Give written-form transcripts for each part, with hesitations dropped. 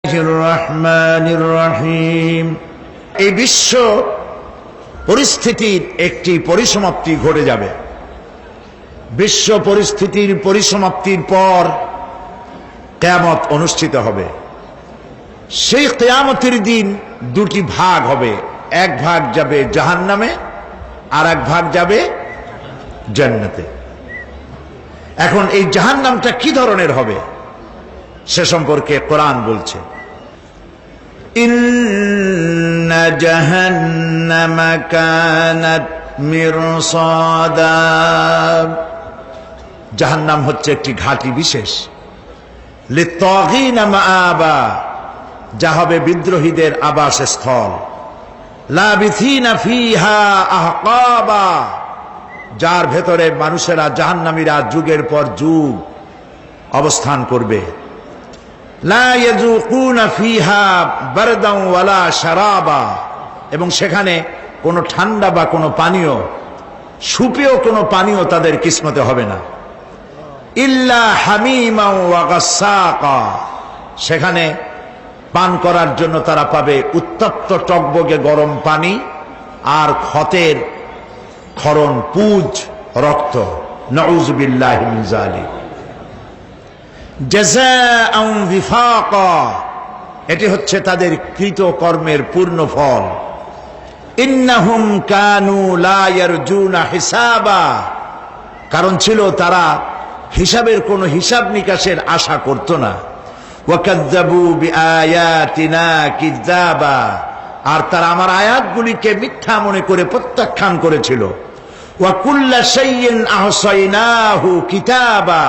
রহমানির রহিম। এই বিশ্ব পরিস্থিতির একটি পরিসমাপ্তি ঘটে যাবে। বিশ্ব পরিস্থিতির পরিসমাপ্তির পর কিয়ামত অনুষ্ঠিত হবে। সেই কিয়ামতের দিন দুটি ভাগ হবে, এক ভাগ যাবে জাহান্নামে আর এক ভাগ যাবে জান্নাতে। এখন এই জাহান্নামটা কি ধরনের হবে সে সম্পর্কে কোরআন বলছে, ইন্না জাহান্নামা কানাত মিরসাদা। জাহান্নাম হচ্ছে একটি ঘাঁটি বিশেষ, লিত্তাগীনা মাআবা, যা হবে বিদ্রোহীদের আবাসস্থল, লাবিথিনা ফিহা আহকাবা, যার ভেতরে মানুষেরা জাহান্নামীরা যুগের পর যুগ অবস্থান করবে। লা ইয়াযুকুনা ফিহা বারদান ওয়ালা শারাবা, এবং সেখানে কোনো ঠান্ডা বা কোনো পানীয়, সুপেয় কোনো পানীয় তাদের কিসমতে হবে না। ইল্লা হামিমা ওয়া গাসসাকা, সেখানে পান করার জন্য তারা পাবে উত্তপ্ত টকবগে গরম পানি আর ক্ষতের ক্ষরণ পুজ রক্ত। নাউযু বিল্লাহি মিন যালিক। জাযাআন বিফাকা, এটি হচ্ছে তাদের কৃত কর্মের পূর্ণ ফল। ইন্নাহুম কানু লা ইয়ারজুনা হিসাবা, কারণ ছিল তারা হিসাবের কোনো হিসাব নিকাশের আশা করত না। ওয়াকাযযাবু বিআয়াতিনা কিযাবা, আর তারা আমার আয়াতগুলিকে মিথ্যা মনে করে প্রত্যাখ্যান করেছিল। ওয়া কুল্লা শাইইন আহসাইনাহু কিতাবা,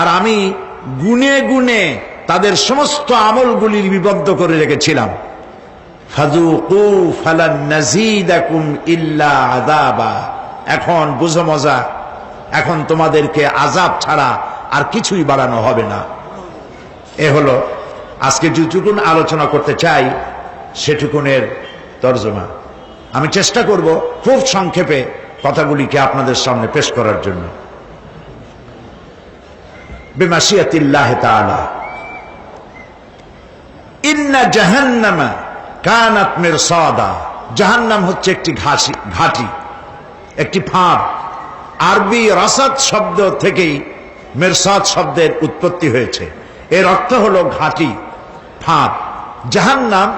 আর আমি গুনে গুনে তাদের সমস্ত আমলগুলি লিপিবদ্ধ করে রেখেছিলাম। ফাযুকু ফালান নাযীদাকুম ইল্লা আযাবা, এখন বুঝো মজা, এখন তোমাদেরকে আযাব ছাড়া আর কিছুই বাড়ানো হবে না। এ হলো আজকে যেটুকুন আলোচনা করতে চাই সেটুকুনের তরজমা। আমি চেষ্টা করব খুব সংক্ষেপে কথাগুলিকে আপনাদের সামনে পেশ করার জন্য। বিমাশিয়াতিল্লাহি তাআলা। ইন্না জাহান্নামা কানাত মিরসাদা, জাহান্নাম হচ্ছে একটি ঘাঁটি, একটি ফাঁদ। আরবি রাসাদ শব্দ থেকেই মিরসাদ শব্দের উৎপত্তি হয়েছে। এর অর্থ হলো ঘাঁটি, ফাঁদ। জাহান্নাম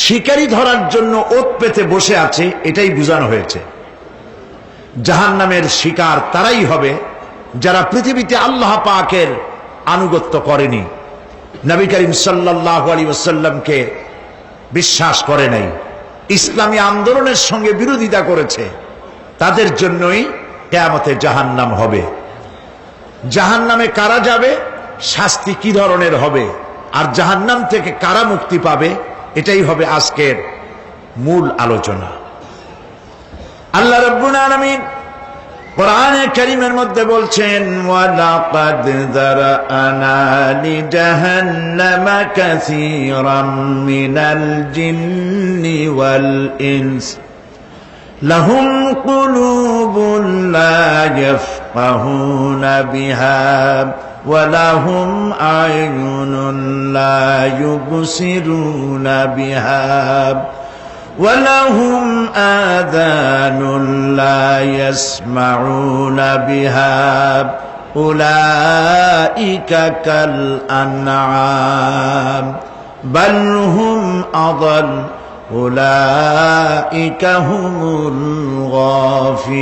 শিকারি ধরার জন্য ওত পেতে বসে আছে, এটাই বোঝানো হয়েছে। জাহান্নামের শিকার তারাই হবে যারা পৃথিবীতে আল্লাহ পাকের আনুগত্য করেনি, নবী করিম সাল্লাল্লাহু আলাইহি ওয়াসাল্লামকে বিশ্বাস করে নাই, ইসলামী আন্দোলনের সঙ্গে বিরোধিতা করেছে, তাদের জন্যই কিয়ামতে জাহান্নাম হবে। জাহান্নামে কারা যাবে, শাস্তি কি ধরনের হবে, আর জাহান্নাম থেকে কারা মুক্তি পাবে, এটাই হবে আজকের মূল আলোচনা। আল্লাহ রাব্বুল আলামিন কোরআনে কারীমের মধ্যে বলছেন, ওয়ালাকাদ যারানা লিজাহান্নামা কাসীরাম মিনাল জিন্নি ওয়াল ইনস লাহুম কুলুবুন লা ইয়াফকাহুনা বিহা ওয়া লাহুম আ'য়ুনুন লা ইউবসিরুনা বিহা وَلَهُمْ آذَانٌ لَا يَسْمَعُونَ بِهَا أُولَئِكَ كَالْأَنْعَامِ بَلْ هُمْ أَضَلُّ أُولَئِكَ هُمُ الْغَافِلُونَ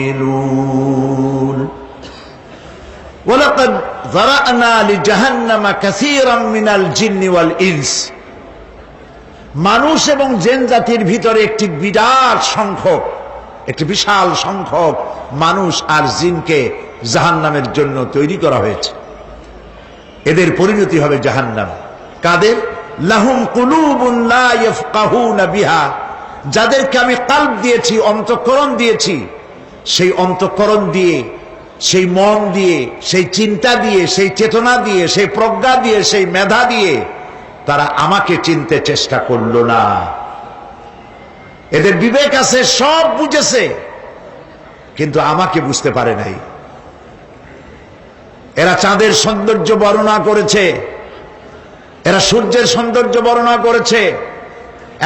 وَلَقَدْ ذَرَأْنَا لِجَهَنَّمَ كَثِيرًا مِنَ الْجِنِّ وَالْإِنسِ, মানুষ এবং জিন জাতির ভিতরে একটি বিরাট সংখ্যক, একটি বিশাল সংখ্যক মানুষ আর জিনকে জাহান্নামের জন্য তৈরি করা হয়েছে। এদের পরিণতি হবে জাহান্নাম। কাদের? লাহুম কুলুবুন লা ইয়াফকাহুনা বিহা, যাদেরকে আমি কলব দিয়েছি, অন্তঃকরণ দিয়েছি, সেই অন্তঃকরণ দিয়ে, সেই মন দিয়ে, সেই চিন্তা দিয়ে, সেই চেতনা দিয়ে, সেই প্রজ্ঞা দিয়ে, সেই মেধা দিয়ে তারা আমাকে চিনতে চেষ্টা করলো না। এদের বিবেক আছে, সব বুঝেছে, কিন্তু আমাকে বুঝতে পারে নাই। এরা চাঁদের সৌন্দর্য বর্ণনা করেছে, এরা সূর্যের সৌন্দর্য বর্ণনা করেছে,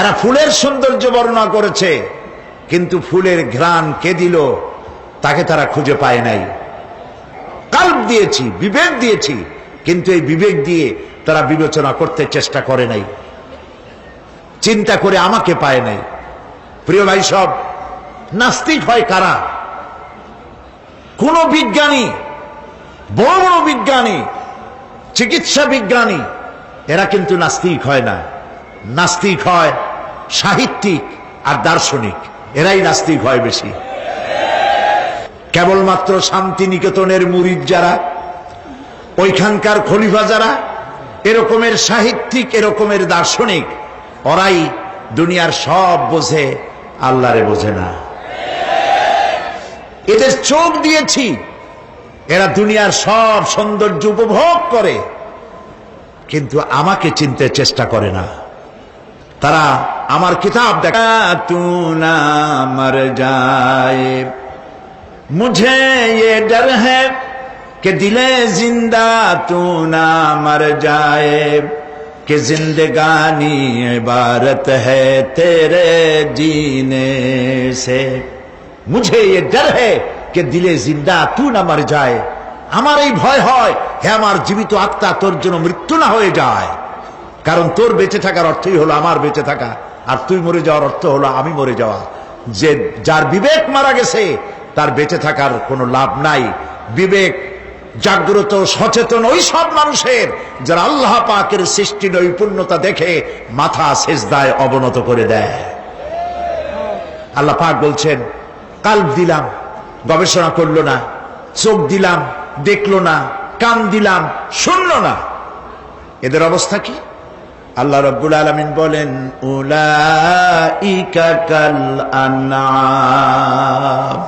এরা ফুলের সৌন্দর্য বর্ণনা করেছে, কিন্তু ফুলের ঘ্রাণ কে দিল তাকে তারা খুঁজে পায় নাই। কাল্ব দিয়েছি, বিবেক দিয়েছি, কিন্তু এই বিবেক দিয়ে তারা বিবেচনা করতে চেষ্টা করে নাই, চিন্তা করে আমাকে পায় নাই। প্রিয় ভাই সব, নাস্তিক হয় কারা? কোন বিজ্ঞানী, বড় বড় বিজ্ঞানী, চিকিৎসা বিজ্ঞানী, এরা কিন্তু নাস্তিক হয় না। নাস্তিক হয় সাহিত্যিক আর দার্শনিক, এরাই নাস্তিক হয় বেশি। কেবলমাত্র শান্তিনিকেতনের মুরিদ যারা, ওইখানকার খলিফা যারা, এরকমের সাহিত্যিক, এরকমের দার্শনিক, ওরাই দুনিয়ার সব বোঝে, আল্লাহরে বোঝে না। এদের চোখ দিয়েছি, এরা দুনিয়ার সব সৌন্দর্য উপভোগ করে, কিন্তু আমাকে চিনতে চেষ্টা করে না। তারা আমার কিতাব দেখা তু না মর যায়, মুঝে ये डर है कि दिले जिंदा तू ना मर जाए, कि जिंदगानी इबारत है तेरे जीने से, मुझे ये डर है कि दिले जिंदा तू ना मर जाए। আমার এই ভয় হয়, হে আমার জীবিত আত্মা, তোর জন্য মৃত্যু না হয়ে যায়। কারণ তোর বেঁচে থাকার অর্থই হলো আমার বেঁচে থাকা, আর তুই মরে যাওয়ার অর্থ হলো আমি মরে যাওয়া। যে যার বিবেক মারা গেছে তার বেঁচে থাকার কোনো লাভ নাই। বিবেক জাগ্রত সচেতন ওই সব মানুষের যারা আল্লাহ পাকের সৃষ্টি নৈপুণ্যতা দেখে মাথা সেজদায় অবনত করে দেয়। আল্লাহ পাক বলছেন, কাল্ব দিলাম, গবেষণা করলো না, চোখ দিলাম, দেখলো না, কান দিলাম, শুনলো না। এদের অবস্থা কি? আল্লাহ রাব্বুল আলামিন বলেন, উলাইকা কাল আনআম,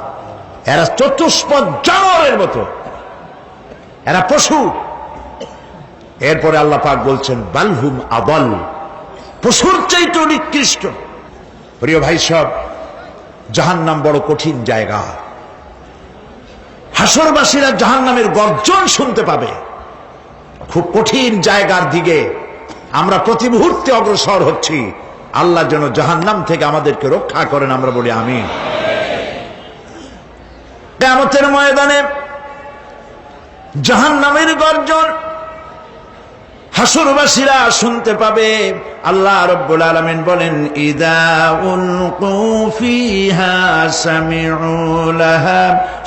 এরা চতুষ্পদ জানোয়ারের মতো, এরা পশু। এরপরে আল্লাহ পাক বলছেন, বালহুম আদাল, পশুর চাইতে নিকৃষ্ট। প্রিয় ভাই সব, জাহান্নাম বড় কঠিন জায়গা। হাসরবাসীরা জাহান্নামের গর্জন শুনতে পাবে। খুব কঠিন জায়গার দিকে আমরা প্রতি মুহূর্তে অগ্রসর হচ্ছি। আল্লাহ যেন জাহান্নাম থেকে আমাদেরকে রক্ষা করেন, আমরা বলি আমিন। কিয়ামতের ময়দানে জাহান্নামের গর্জন হাসরবাসীরা শুনতে পাবে। আল্লাহ রাব্বুল আলামিন বলেন, ইদা উলকু ফিহা সামিউ লাহা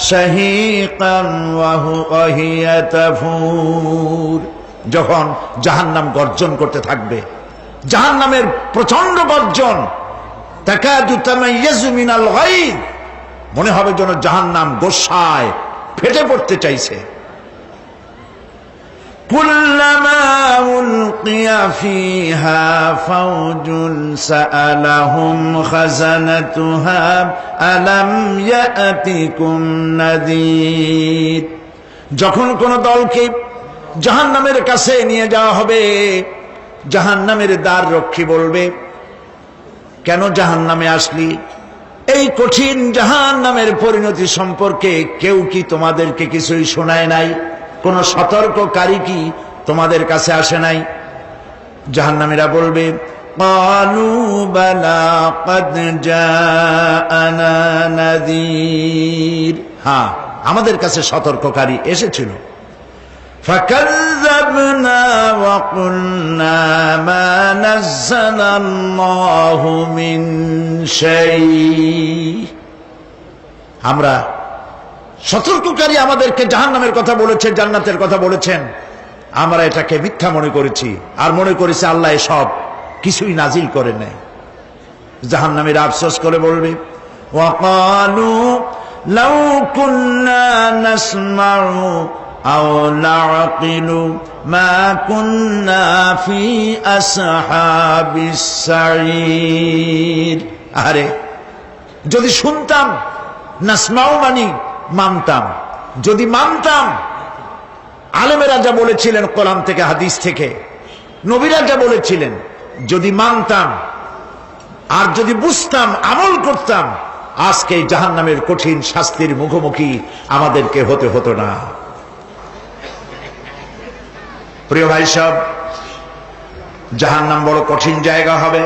শাহীকান ওয়া হিয়া তাফুর, যখন জাহান্নাম গর্জন করতে থাকবে, জাহান্নামের প্রচন্ড গর্জন, তাকাদু তামাইয়াজু মিনাল গায়দ, মনে হবে যেন জাহান্নাম গোসায় ফেটে পড়তে চাইছে। কুল্লামা উলকিয়া ফিহা ফাওজুন সাআলাহুম খাজানাতুহা আলাম ইয়াতিকুম নাযীর, যখন কোন দলকে জাহান্নামের কাছে নিয়ে যাওয়া হবে, জাহান্নামের দ্বার রক্ষী বলবে, কেন জাহান্নামে আসলি? এই কঠিন জাহান্নামের পরিণতি সম্পর্কে কেউ কি তোমাদেরকে কিছুই শোনায় নাই? কোন সতর্ককারী কি তোমাদের কাছে আসে নাই? জাহান্নামীরা বলবে, ক্বালু বালা ক্বাদ জাআনা নাযীর, হ্যাঁ আমাদের কাছে সতর্ককারী এসেছিল। ফাকাযযাবনা ওয়া কুলনা মা নাযালাল্লাহু মিন শাই, আমরা সতর্ককারী আমাদেরকে জাহান্নামের কথা বলেছেন, জান্নাতের কথা বলেছেন, আমরা এটাকে মিথ্যা মনে করেছি, আর মনে করেছি আল্লাহ সব কিছুই নাজিল করে নেয়। জাহান্নামীরা আফসোস করে বলবে, ওয়াকালু লাউ কুন্না নাসমাউ আও নাআকিলু মা কুন্না ফি আসহাবিস সাঈর, আরে যদি শুনতাম, নাসমাউ মানি মানতাম, যদি মানতাম, আলেমেরা যা বলেছিলেন কোরআন থেকে হাদিস থেকে, নবীরা যা বলেছিলেন, যদি মানতাম আর যদি বুঝতাম, আমল করতাম, আজকে জাহান্নামের কঠিন শাস্তির মুখোমুখি আমাদেরকে হতে হতো না। প্রিয় ভাই সব, জাহান্নাম বড় কঠিন জায়গা হবে।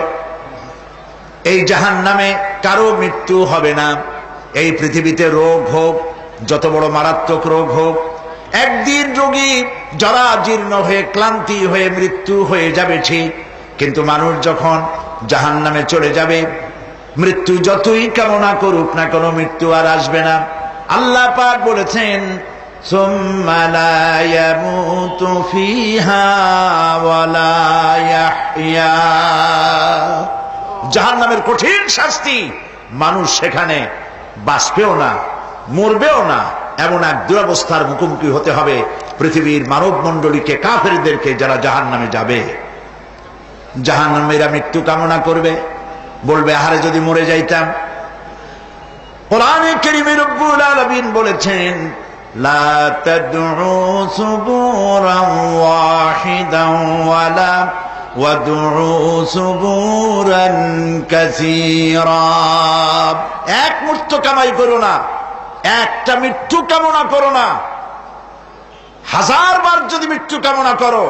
এই জাহান্নামে কারো মৃত্যু হবে না। এই পৃথিবীতে রোগ হোক, যত বড় মারাত্মক রোগ হোক, একদিন রোগী জরা জীর্ণ হয়ে ক্লান্তি হয়ে মৃত্যু হয়ে যাবে ঠিক, কিন্তু মানুষ যখন জাহান্নামে চলে যাবে, মৃত্যু যতই কামনা করুক না কোনো মৃত্যু আর আসবে না। আল্লাহ পাক বলেছেন, সুম্মা লা ইয়ামুতু ফিহা ওয়া লা ইয়াহইয়া। জাহান্নামের কঠিন শাস্তি, মানুষ সেখানে বাঁচবেও না, মরবেও না, এমন এক দুরবস্থার মুখোমুখি হতে হবে পৃথিবীর মানব মণ্ডলীকে, কাফেরদেরকে, যারা জাহান্নামে যাবে। জাহান্নামীরা মৃত্যু কামনা করবে, বলবে আহারে যদি মরে যাইতাম। কোরআনে কারীমে রব্বুল আলামিন বলেছেন, লা তাদউ সুবুরান ওয়াহিদান ওয়ালা ওয়াদউ সুবুরান কাসীরা। এক মৃত্যু কামাই করো না, একটা মৃত্যু কামনা করো না। 1000 বার যদি মৃত্যু কামনা করো,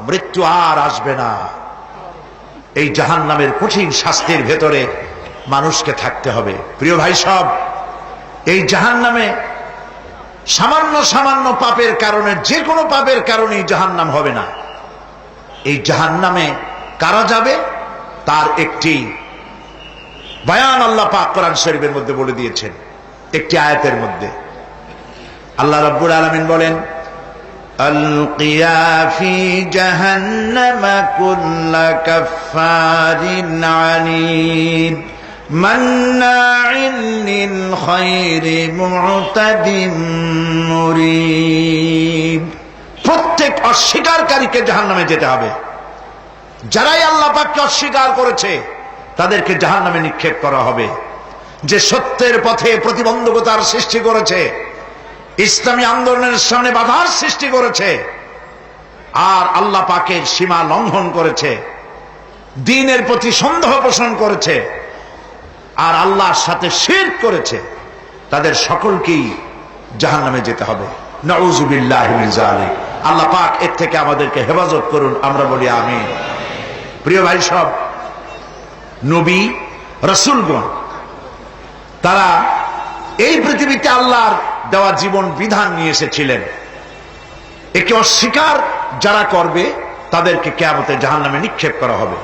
মৃত্যু আর আসবে না। এই জাহান্নামের কঠিন শাস্তির ভেতরে মানুষকে থাকতে হবে। প্রিয় ভাই সব, এই জাহান্নামে সামান্য সামান্য পাপের কারণে, যে কোনো পাপের কারণেই জাহান্নাম হবে না। এই জাহান্নামে কারা যাবে তার একটি বয়ান আল্লাহ পাক কোরআন শরীফের মধ্যে বলে দিয়েছেন। একটি আয়াতের মধ্যে আল্লাহ রাব্বুল আলামিন বলেন, আলকিয়া ফি জাহান্নামা কুল্লা কাফফারিন আনিদ মান্নাইন লিল খায়রি মু'তাদিম মুরিব। প্রত্যেক অস্বীকারীকে জাহান্নামে যেতে হবে। যারাই আল্লাহ পাককে অস্বীকার করেছে তাদেরকে জাহান্নামে নিক্ষেপ করা হবে। যে সত্যের পথে প্রতিবন্ধকতার সৃষ্টি করেছে, ইসলামী আন্দোলনের সামনে বাধার সৃষ্টি করেছে, আর আল্লাহ পাকের সীমা লঙ্ঘন করেছে, দ্বীনের প্রতি সন্দেহ পোষণ করেছে, আর আল্লাহর সাথে শিরক করেছে, তাদের সকলকেই জাহান্নামে যেতে হবে। নাউযুবিল্লাহি মিন যালিক। আল্লাহ পাক এর থেকে আমাদেরকে হেফাজত করুন, আমরা বলি আমিন। প্রিয় ভাই সব, নবী রাসূলগণ তারা এই পৃথিবীতে আল্লাহর দেওয়া জীবন বিধান নিয়ে এসেছিলেন। একে অস্বীকার যারা করবে তাদেরকে কিয়ামতে জাহান্নামে নিক্ষেপ করা হবে।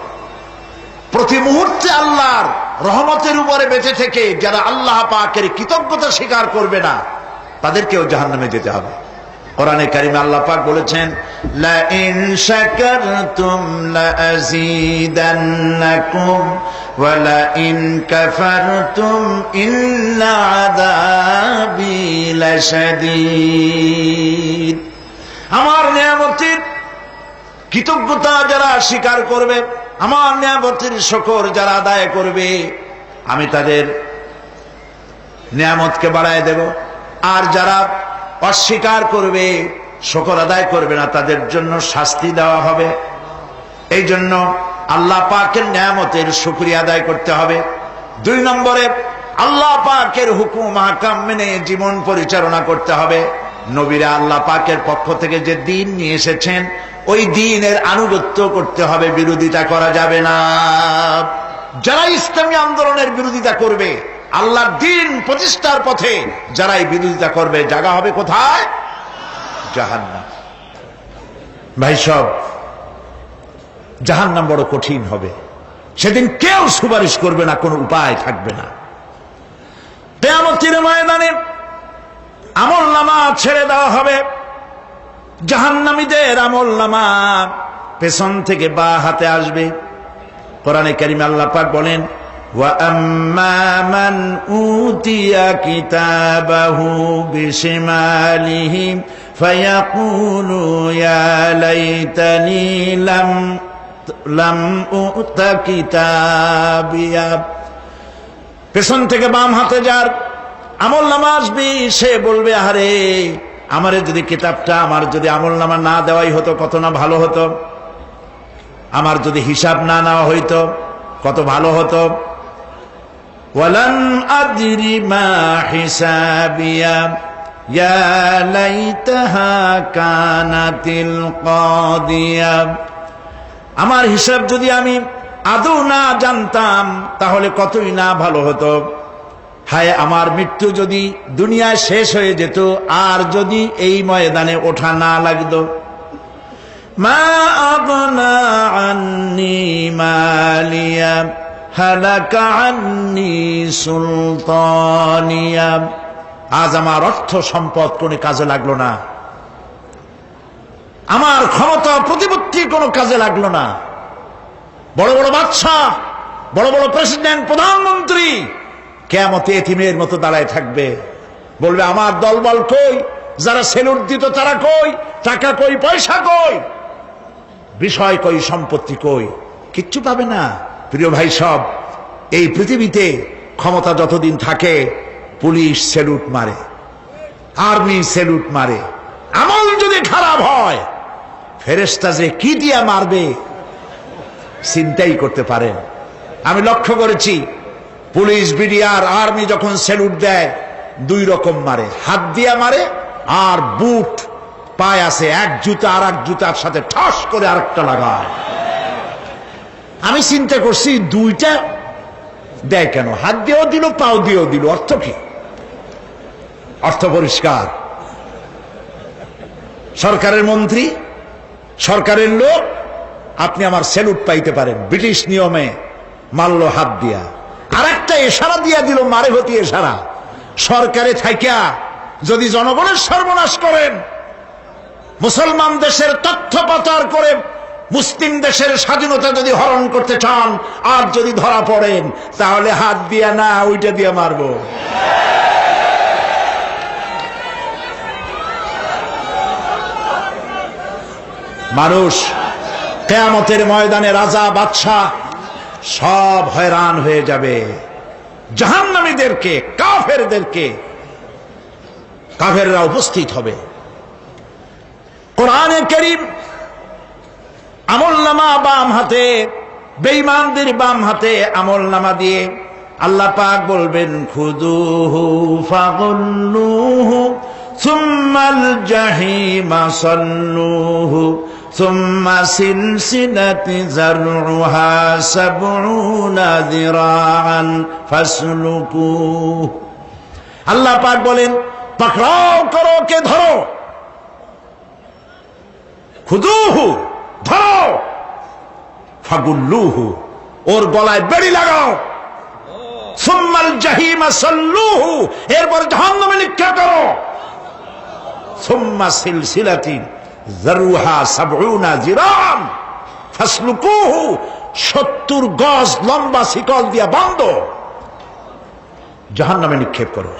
প্রতি মুহূর্তে আল্লাহর রহমতের উপরে বেঁচে থেকে যারা আল্লাহ পাকের কৃতজ্ঞতা স্বীকার করবে না, তাদেরকেও জাহান্নামে যেতে হবে। কোরআনে কারিমে আল্লাহ পাক বলেছেন, লা ইন শাকারতুম লা আযীদান্নাকুম ওয়া লা ইন কাফারতুম ইন্না আযাবি লাশাদীদ। আমার নিয়ামতের কৃতজ্ঞতা যারা স্বীকার করবে, আমার নিয়ামতের শুকর যারা আদায় করবে, আমি তাদের নিয়ামতকে বাড়ায় দেব। আর যারা অস্বীকার করবে, শুকর আদায় করবে না, তাদের জন্য শাস্তি দেওয়া হবে। এই জন্য আল্লাহ পাকের নিয়ামতের শুকরিয়া আদায় করতে হবে। 2 নম্বরে আল্লাহ পাকের হুকুম আহকাম মেনে জীবন পরিচালনা করতে হবে। নবীরা আল্লাহ পাকের পক্ষ থেকে যে দ্বীন নিয়ে এসেছেন, ওই দ্বীনের আনুগত্য করতে হবে, বিরোধিতা করা যাবে না। যারা ইসলামী আন্দোলনের বিরোধিতা করবে, আল্লাহর দ্বীন প্রতিষ্ঠার পথে যারাই বিরোধিতা করবে, জায়গা হবে কোথায়? জাহান্নাম। ভাই সব, জাহান্নাম বড় কঠিন হবে। সেদিন কেউ সুপারিশ করবে না, কোনো উপায় থাকবে না। কিয়ামতের ময়দানে আমলনামা ছেড়ে দেওয়া হবে। জাহান্নামীদের আমলনামা পেছন থেকে বা হাতে আসবে। কোরআনে কারিমে আল্লাহ পাক বলেন, ওয়া আম্মা মান উতিয়া কিতাবাহু বিশিমালিহি ফায়াকুলু ইয়া লাইতানি লাম উতা কিতাবিয়া। পেছন থেকে বাম হাতে যার আমলনামা আসবে, সে বলবে, আরে আমারে যদি কিতাবটা, আমার যদি আমলনামা না দেওয়াই হতো কত না ভালো হতো, আমার যদি হিসাব না নেওয়া হইতো কত ভালো হতো। ওয়ালান আদরি মা হিসাবিয়া ইয়া লাইতাহা কানাতিল কাদিয়া আমার হিসাব যদি আমি আদৌ না জানতাম তাহলে কতই না ভালো হতো। হায় আমার মৃত্যু যদি দুনিয়ায় শেষ হয়ে যেত, আর যদি এই ময়দানে ওঠা না লাগতো। মা আগনা আন্নি মালিয়া হালাকা আন্নি সুলতানিয়া। আজ আমার অর্থ সম্পদ কোনো কাজে লাগলো না, আমার ক্ষমতা প্রতিপত্তি কোনো কাজে লাগলো না। বড় বড় বাদশা, বড় বড় প্রেসিডেন্ট, প্রধানমন্ত্রী কিয়ামতে এতিমের মতো দাঁড়ায় থাকবে, বলবে আমার দলবল কই, যারা সেলুট দিত তারা কই, টাকা কই, পয়সা কই, বিষয় কই, সম্পত্তি কই, কিচ্ছু পাবে না। প্রিয় ভাই সব, এই পৃথিবীতে ক্ষমতা যতদিন থাকে পুলিশ সেলুট মারে, আর্মি সেলুট মারে। আমল যদি খারাপ হয় ফেরেশতা যে কি দিয়া মারবে চিন্তাই করতে পারেন। আমি লক্ষ্য করেছি পুলিশ, বিডিআর, আর্মি যখন সেলুট দেয় দুই রকম মারে, হাত দিয়া মারে আর বুট পায় আছে, এক জুতা আর এক জুতার সাথে ঠস করে আরেকটা লাগায়। আমি চিন্তা করছি দুইটা দেয় কেন, হাত দিয়েও দিল পাও দিয়েও দিল, অর্থ কি? অর্থ পরিষ্কার। সরকারের মন্ত্রী, সরকারের লোক, আপনি আমার সেলুট পাইতে পারেন, ব্রিটিশ নিয়মে মারল হাত দিয়া, আর একটা ইশারা দিয়া দিল, মারে হতি ইশারা। সরকারে থাইকা যদি জনগণের সর্বনাশ করেন, মুসলমান দেশের তথ্য পাচার করে মুসলিম দেশের স্বাধীনতা যদি হরণ করতে চান, আর যদি ধরা পড়েন তাহলে হাত দিয়া না ওইটা দিয়া মারবো। মানুষ কিয়ামতের ময়দানে রাজা বাদশা সব হয়রান হয়ে যাবে। জাহান্নামীদেরকে, কাফেরদেরকে, কাফেররা উপস্থিত হবে। কোরআনে কারীম আমলনামা বাম হাতে, বেঈমানদের বাম হাতে আমলনামা দিয়ে আল্লাহ পাক বলবেন খুযুহু ফাগুল্লুহু সুম্মাল জাহিমা সাল্লুহু সুম্মা সিলসিলাতি যারউহা সাবউনা যিরাআন ফাসলুকুহু। আল্লাহ পাক বলেন পাকড়াও করো, কে ধরো, খুযুহু ধরো, ফাগুল্লুহু ওর গলায় বেড়ি লাগাও, সুম্মাল জাহিমা সাল্লুহু এরপর জাহান্নামে নিক্ষেপ করো, সুম্মা সিলসিলাতি যারউহা সাবউনা যিরাআন ফাসলুকুহু 70 গজ লম্বা শিকল দিয়া বাঁধো, জাহান্নামে নিক্ষেপ করো।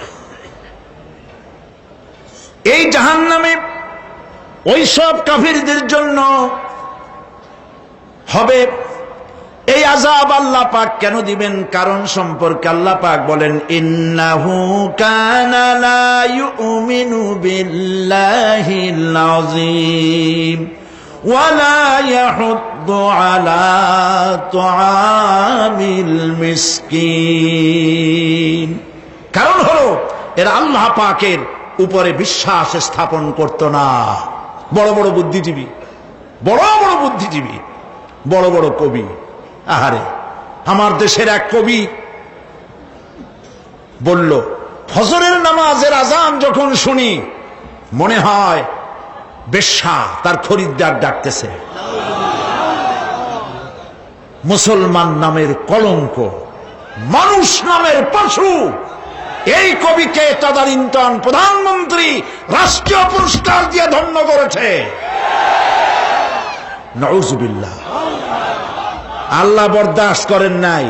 এই জাহান্নামে ওই সব কাফিরদের জন্য হবে এই আযাব। আল্লাহ পাক কেন দিবেন কারণ সম্পর্কে আল্লাহ পাক বলেন ইন্নাহু কানা লা ইউমিনু বিল্লাহিল আযীম ওয়া লা ইয়াহুদ্দু আলা তুআমিল মিসকিন। কারণ হলো এরা আল্লাহ পাকের উপরে বিশ্বাস স্থাপন করত না। বড় বড় বুদ্ধিজীবী, বড় বড় বুদ্ধিজীবী, বড় বড় কবি। আহারে, আমার দেশের এক কবি বলল ফজরের নামাজের আজান যখন শুনি মনে হয় বেশ্যা তার খরিদ্দার ডাকতেছে। মুসলমান নামের কলঙ্ক, মানুষ নামের পশু। এই কবিকে তদানীন্তন প্রধানমন্ত্রী রাষ্ট্রীয় পুরস্কার দিয়ে ধন্য করেছে। নাউযুবিল্লাহ। আল্লাহ বরদাস্ত করেন নাই।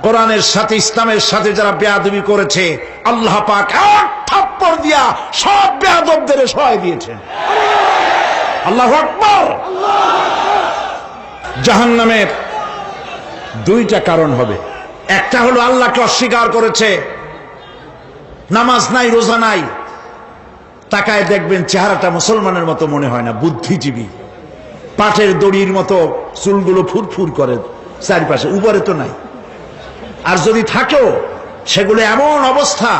কোরআনের সাথে ইসলামের সাথে যারা বেয়াদবি করেছে আল্লাহ পাক এক থাপ্পড় দিয়া সব বেয়াদবদের সহায় দিয়েছেন। আল্লাহু আকবার। জাহান্নামের দুইটা কারণ হবে। একটা হলো আল্লাহকে অস্বীকার করেছে, নামাজ নাই, রোজা নাই, তাকায় দেখবেন চেহারাটা মুসলমানের মতো মনে হয় না, বুদ্ধিজীবী, পাটের দড়ির মতো চুলগুলো ফুরফুর করে চারিপাশে, উপরে তো নাই। আর যদি থাকেও সেগুলো এমন অবস্থা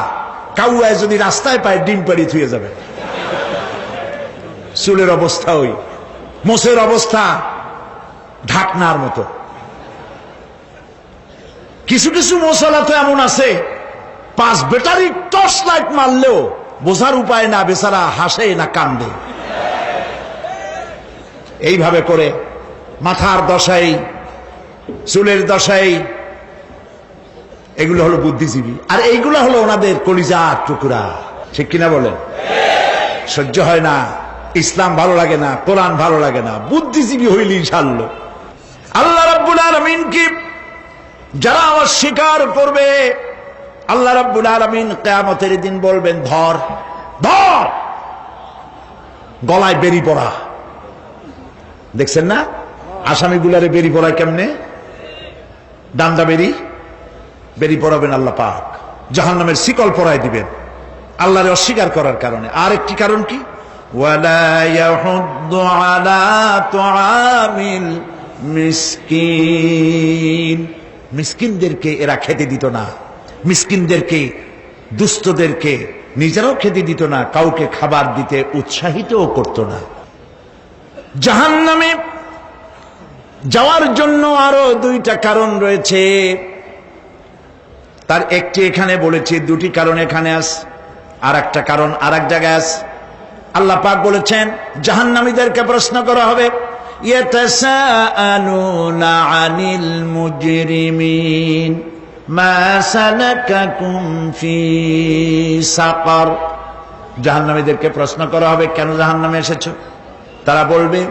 কাউয়ায় যদি রাস্তায় পায় ডিম পাড়ি থুয়ে যাবে। চুলের অবস্থা ওই, মোষের অবস্থা ঢাকনার মতো। কিছু কিছু মশলা তো এমন আছে 5 ব্যাটারি টর্চ লাইট মারলেও বোঝার উপায় না, বেচারা হাসে না কান্দে। এইভাবে করে মাথার দশাই, চুলের দশাই, এগুলো হলো বুদ্ধিজীবী। আর এইগুলো হলো ওনাদের কলিজার টুকরা। ঠিক কিনা বলেন? সহ্য হয় না, ইসলাম ভালো লাগে না, কোরআন ভালো লাগে না, বুদ্ধিজীবী হইলেই ছাড়লো। আল্লাহ রাব্বুল আলামিন কি যারা অস্বীকার করবে, আল্লাহ রাব্বুল আলামিন কিয়ামতের দিন বলবেন, ধর ধর, গলায় বেরি পড়া। দেখছেন না আসামিগুলারে বেরি পড়ায় কেমনে? ডান্ডা বেরি পড়াবেন আল্লাহ পাক, জাহান্নামের শিকল পরায় দিবেন আল্লাহরে অস্বীকার করার কারণে। আর একটি কারণ কি? ওয়ালা ইয়াহুদ্দু আলা তুআমিল মিসকিন। মিসকিনদেরকে এরা খেতে দিত না, মিসকিনদেরকে, দুস্থদেরকে নিজেরাও খেতে দিত না, কাউকে খাবার দিতে উৎসাহিতও করত না। জাহান্নামে যাওয়ার জন্য আরো 2টা কারণ রয়েছে, তার একটি এখানে বলেছি, 2টি কারণ এখানে আছে, আর একটা কারণ আর এক জায়গায় আছে। আল্লাহ পাক বলেছেন জাহান্নামীদেরকে প্রশ্ন করা হবে, ইয়াতাসাআলুনা আনিল মুজরিমিন মা সালাকাকুম ফি সাকার। জাহান্নামীদেরকে প্রশ্ন করা হবে, কেন জাহান্নামে এসেছো? তারা বলবে,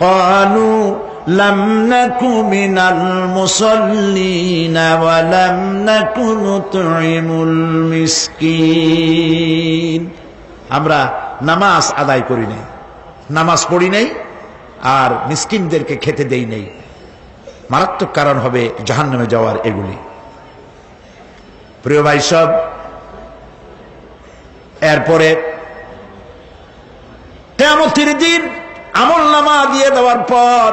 ক্বালু লাম নাকু মিনাল মুসাল্লিনা ওয়া লাম নাকু নুতঈমুল মিসকিন। আমরা নামাজ আদায় করি নাই, নামাজ পড়ি নাই, আর মিসকিনদেরকে খেতে দেই নাই। মারাত্মক কারণ হবে জাহান্নামে যাওয়ার এগুলি। প্রিয় ভাই সব, এরপরে কিয়ামতের দিন আমলনামা দিয়ে দেওয়ার পর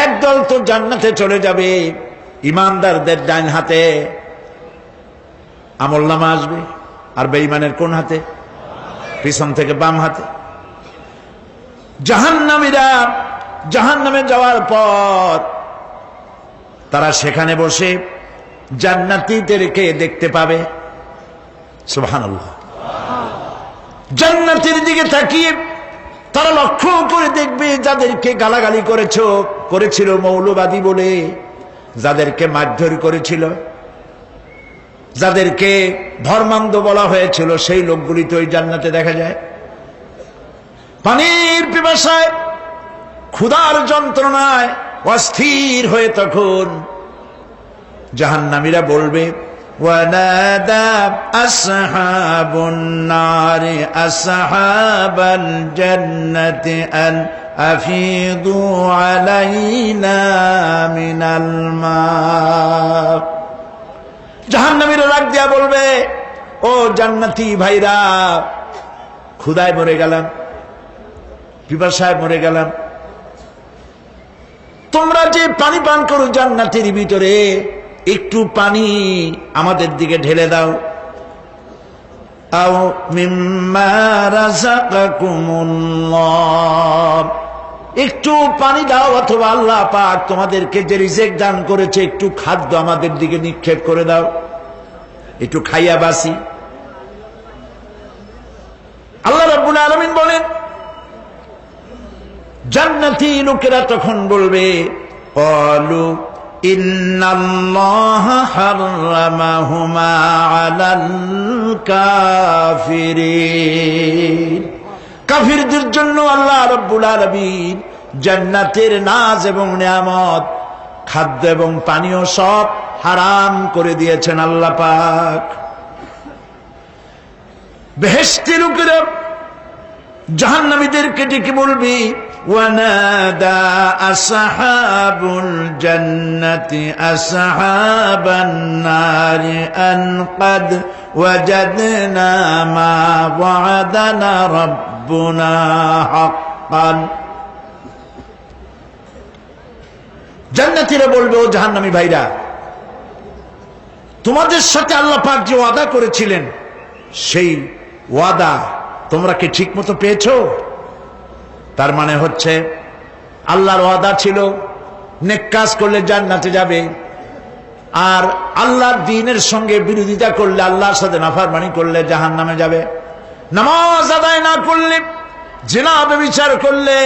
একদল তো জান্নাতে চলে যাবে, ইমানদারদের ডান হাতে আমলনামা আসবে, আর বেঈমানের কোন হাতে? পিছন থেকে বাম হাতে। জাহান্নামীরা জাহান্নামে যাওয়ার পর তারা সেখানে বসে জান্নাতীদেরকে দেখতে পাবে। সুবহানাল্লাহ। জান্নাতের দিকে তাকিয়ে তারা লক্ষ্য করে দেখবে যাদেরকে গালাগালি করেছিল মৌলবাদী বলে, যাদেরকে মারধর করেছিল, যাদেরকে ধর্মান্ধ বলা হয়েছিল, সেই লোকগুলি তো ওই জান্নাতে দেখা যায়। পানির পিপাসায়, ক্ষুধার যন্ত্রণায় অস্থির হয়ে তখন জাহান্নামীরা বলবে, ওয়ানাদা আসহাবুন নারি আসহাবাল জান্নাতি আন আফিদু আলাইনা মিনাল মা। জাহান্নামীরা ডাক দিয়া বলবে, ও জান্নাতি ভাইরা, ক্ষুধায় মরে গেলাম, পিপাসায় মরে গেলাম, তোমরা যে পানি পান করো জান্নাতের ভিতরে, একটু পানি আমাদের দিকে ঢেলে দাও। আও মিম্মা রাযাকাকুমুল্লাহ, একটু পানি দাও, অথবা আল্লাহ পাক তোমাদেরকে যে রিজিক দান করেছে একটু খাদ্য আমাদের দিকে নিক্ষেপ করে দাও, একটু খাইয়া বাসি। আল্লাহ রাব্বুল আলামিন বলেন, জান্নাতি লোকেরা তখন বলবে, ক্বালু ইন্নাল্লাহা হাররামাহুমা আলাল কাফিরিন। কাফিরদের জন্য আল্লাহ রাব্বুল আলামিন জান্নাতের নাজ এবং নিয়ামত, খাদ্য এবং পানীয় সব হারাম করে দিয়েছেন আল্লাহ পাক। বেহেশতি লোকেরা জাহান্নামীদেরকে ডেকে বলবি, ওয়ানাদা আসহাবুল জান্নাতি আসহাবান নারি আন ক্বাদ ওয়াজাদনা মা ওয়া'দানা রাব্বুনা হাক্কান। জান্নাতীরা বলবে, ও জাহান্নামী ভাইরা, তোমাদের সাথে আল্লাহ পাক যে ওয়াদা করেছিলেন, সেই ওয়াদা তোমরা কি ঠিক মতো পেয়েছো? তার মানে হচ্ছে আল্লাহর ওয়াদা ছিল নেক কাজ করলে জান্নাতে যাবে, আর আল্লাহর দ্বীনের সঙ্গে বিরোধিতা করলে, আল্লাহর সাথে নাফরমানি করলে জাহান্নামে যাবে। নামাজ আদায় না করলে, জিনা ব্যভিচার করলে,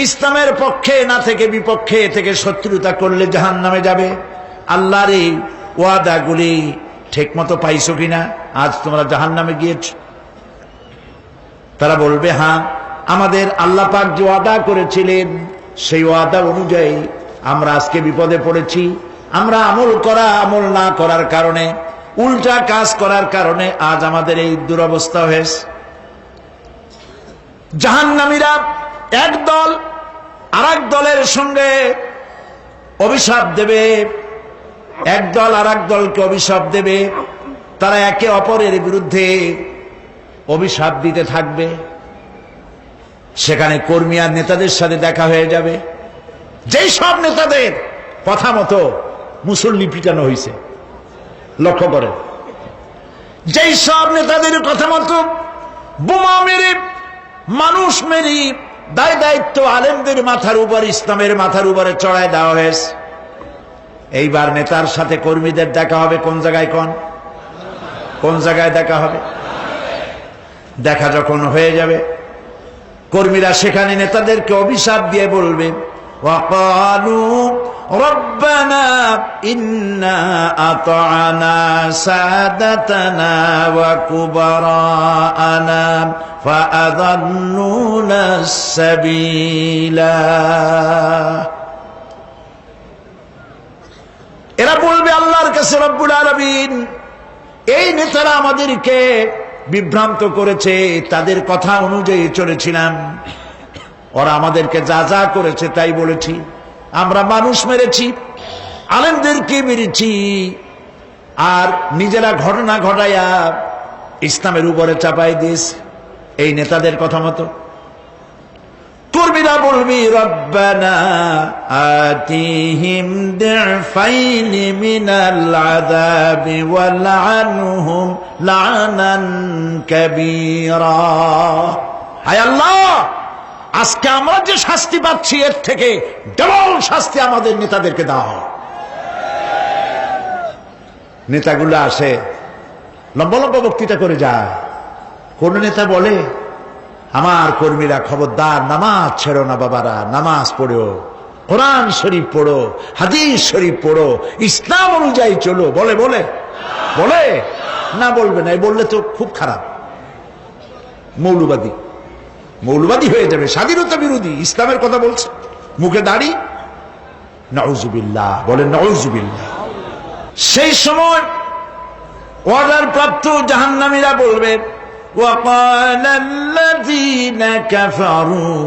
ইসলামের পক্ষে না থেকে বিপক্ষে থেকে শত্রুতা করলে জাহান্নামে যাবে। আল্লাহর এই ওয়াদাগুলি ঠিক মতো পাইছো কিনা? আজ তোমরা জাহান্নামে গিয়েছ। তারা বলবে, হ্যাঁ, আমাদের আল্লাহ পাক যে ওয়াদা করেছিলেন সেই ওয়াদা অনুযায়ী আমরা আজকে বিপদে পড়েছি। আমরা আমল না করার কারণে, উল্টা কাজ করার কারণে আজ আমাদের এই দুরবস্থা হয়েছে। জাহান্নামীরা এক দল আরেক দলের সঙ্গে অভিশাপ দেবে, এক দল আরেক দলকে অভিশাপ দেবে। তারা একে অপরের বিরুদ্ধে অভিশাপ দিতে থাকবে। সেখানে কর্মী আর নেতাদের সাথে দেখা হয়ে যাবে। যেই সব নেতাদের কথা মতো মুসল্লি পিটানো হয়েছে, লক্ষ্য করেন, যেই সব নেতাদের কথা মতো বোমা মেরে, মানুষ মেরে, দায় দায়িত্ব আলেমদের মাথার উপর, ইসলামের মাথার উপরে চড়ায় দেওয়া হয়েছে। এইবার নেতার সাথে কর্মীদের দেখা হবে কোন জায়গায়? কোন জায়গায় দেখা হবে? দেখা যখন হয়ে যাবে, কর্মীরা সেখানে নেতাদেরকে অভিশাপ দিয়ে বলবে, ওয়াকালু রব্বানা ইন্না আতা'না সাদাতানা ওয়া কুবারানা ফাআযাল্লুনা সাবিলা। এরা বলবে আল্লাহর কাছে, রব্বুল আলামিন, এই নেতারা আমাদেরকে বিভ্রান্ত করেছে, তাদের কথা অনুযায়ী চলেছিলাম, ওরা আমাদেরকে যা যা করেছে তাই বলেছি। আমরা মানুষ মেরেছি, আলেমদেরকে মেরেছি, আর নিজেরা ঘটনা ঘটাইয়া ইসলামের উপরে চাপাই দিয়েছে এই নেতাদের কথা মতো। কর্মীরা বলবি, রব্বানা আতিহিম দিফাইনি মিনাল আযাবি ওয়ালআনহুম লানান কাবীরা। হায় আল্লাহ, আজকে আমরা যে শাস্তি পাচ্ছি এর থেকে ডবল শাস্তি আমাদের নেতাদেরকে দেওয়া হয়। নেতাগুলো আসে, লম্বা লম্বা বক্তৃতা করে যায়। কোন নেতা বলে, আমার কর্মীরা খবরদার, নামাজ ছেড়ো না বাবারা, নামাজ পড়ো, কোরআন শরীফ পড়ো, হাদিস শরীফ পড়ো, ইসলাম অনুযায়ী চলো। বলে বলে বলে না, বলবে না। বললে তো খুব খারাপ, মৌলবাদী হয়ে যাবে, স্বাধীনতা বিরোধী, ইসলামের কথা বলছে, মুখে দাড়ি। নাউজুবিল্লাহ, বলেন নাউজুবিল্লাহ। সেই সময় অর্ডার প্রাপ্ত জাহান্নামীরা বলবে, وقال الذين كفروا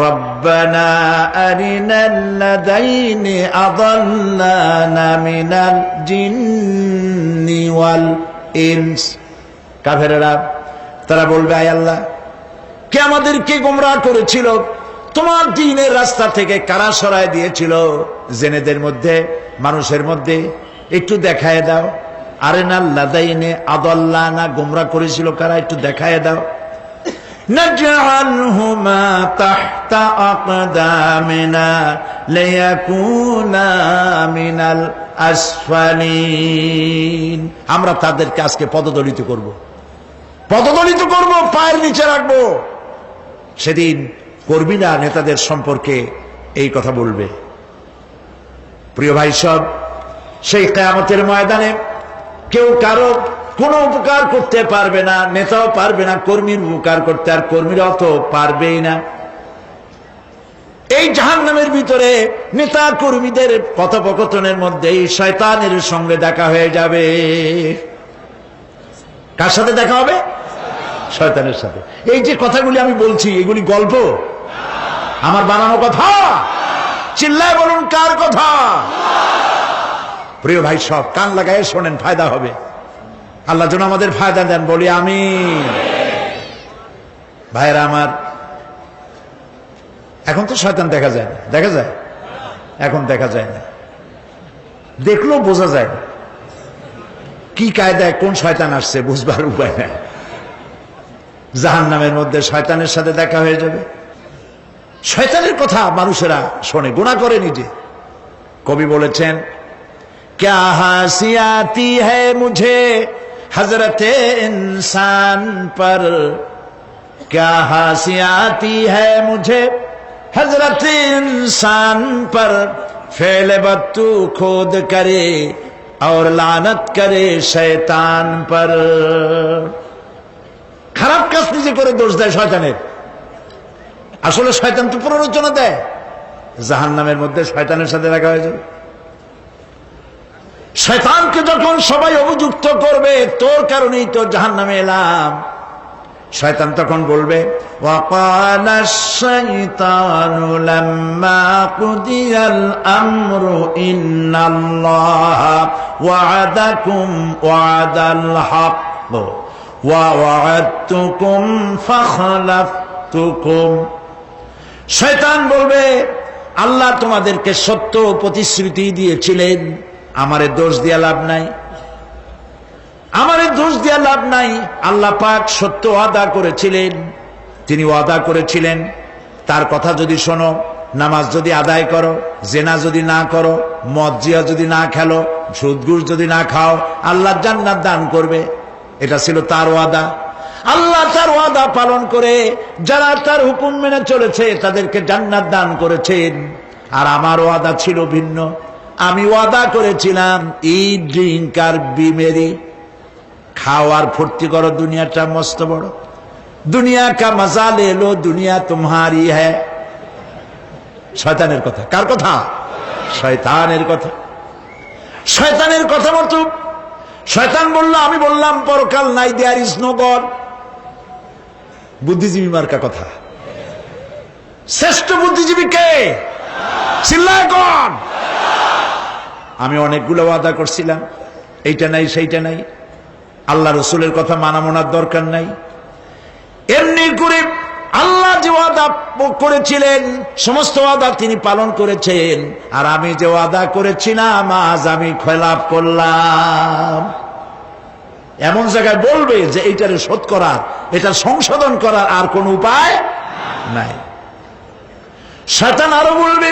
ربنا أرنا الذين أضلانا من الجن والإنس। কাফেররা তারা বলবে, আয় আল্লাহ, কে আমাদেরকে গোমরাহ করেছিল, তোমার দ্বীনের রাস্তা থেকে কারা সরায় দিয়েছিল, জেনেদের মধ্যে, মানুষের মধ্যে একটু দেখায় দাও। আরেনাল লাদাইনে আদাল্লানা, গোমরাহ করেছিল কারা, একটু দেখায় দাও। নাজআলহুমা তাহতা আকদামিনা লিয়াকুনা মিনাল আসফালিন। আমরা তাদেরকে আজকে পদদলিত করব, পায়ের নিচে রাখবো। সেদিন কর্মীরা নেতাদের সম্পর্কে এই কথা বলবে। প্রিয় ভাই সব, সেই কিয়ামতের ময়দানে কেউ কারো কোনো উপকার করতে পারবে না, নেতাও পারবে না কর্মীর উপকার করতে, আর কর্মীরাও তো পারবেই না। এই জাহান্নামের ভিতরে নেতা কর্মীদের কথোপকথনের মধ্যে শয়তানের সঙ্গে দেখা হয়ে যাবে। কার সাথে দেখা হবে? শয়তানের সাথে। এই যে কথাগুলি আমি বলছি, এগুলি গল্প, আমার বানানো কথা? চিল্লায় বলুন, কার কথা? প্রিয় ভাই সব, কান লাগায় শোনেন, ফায়দা হবে। আল্লাহ যেন আমাদের ফায়দা দেন, বলি আমিন। ভাইরা আমার, এখন তো শয়তান দেখা যায় না, দেখা যায়? এখন দেখা যায় না, দেখলেও বোঝা যায় না কি কায়দায় কোন শয়তান আসছে, বুঝবার উপায় নাই। জাহান্নামের মধ্যে শয়তানের সাথে দেখা হয়ে যাবে। শয়তানের কথা মানুষেরা শোনে, গুনাহ করে নিজে। কবি বলেছেন, क्या हंसी आती है मुझे हजरत इंसान पर, क्या हंसी आती है मुझे हजरत इंसान पर, फेल बत्तू खुद करे और लानत करे शैतान पर। খারাপ কাজ নিজে করে দোষ দেয় শয়তানের। আসলে শয়তান তো প্ররোচনা দেয়, জাহান্নামের মধ্যে শয়তানের সাথে দেখা হয়েছে। শয়তানকে যখন সবাই অভিযুক্ত করবে, তোর কারণেই তো জাহান্নামে এলাম, শয়তান তখন বলবে, وَقَالَ الشَّيْطَانُ لَمَّا قُضِيَ الْأَمْرُ إِنَّ اللَّهَ وَعَدَكُمْ وَعْدَ الْحَقِّ وَوَعَدتُّكُمْ فَخَلَفْتُكُمْ। শয়তান বলবে, আল্লাহ তোমাদেরকে সত্য প্রতিশ্রুতি দিয়েছিলেন, আমারে দোষ দিয়া লাভ নাই, আমারে দোষ দিয়া লাভ নাই। আল্লাহ পাক সত্য ওয়াদা করেছিলেন, তিনি ওয়াদা করেছিলেন তার কথা যদি শোনো, নামাজ যদি আদায় করো, জেনা যদি না করো, মদ জিয়া যদি না খেলো, সুদ ঘুষ যদি না খাও, আল্লাহ জান্নাত দান করবে। এটা ছিল তার ওয়াদা। আল্লাহ তার ওয়াদা পালন করে যারা তার হুকুম মেনে চলেছে তাদেরকে জান্নাত দান করেছেন। আর আমার ওয়াদা ছিল ভিন্ন। আমি ওয়াদা করেছিলাম, ইট ড্রিঙ্ক আর বি মেরি, খাওয়ার ফুর্তি করো, দুনিয়াটা মস্ত বড়, দুনিয়া কা মজা লে লো, দুনিয়া তোমারি হ্যায়। শয়তানের কথা। কার কথা? শয়তানের কথা। শয়তানের কথা মতো শয়তান বললো, আমি বললাম পরকাল নাই, দেয়ার ইজ নো গড। বুদ্ধিজীবী মার্কা কথা। শ্রেষ্ঠ বুদ্ধিজীবী কে? চিল্লায় কোন? আমি অনেকগুলো ওয়াদা করছিলাম, এইটা নাই সেইটা নাই, আল্লাহ রসুলের কথা মানা মানার দরকার নাই। এমনি করে আল্লাহ যে ওয়াদা করেছিলেন সমস্ত ওয়াদা তিনি পালন করেছেন, আর আমি যে ওয়াদা করেছিলাম আজ আমি খেলাফ করলাম। এমন জায়গায় বলবে যে এইটারে শোধ করার, এটা সংশোধন করার আর কোন উপায় নাই। শয়তান আরো বলবে,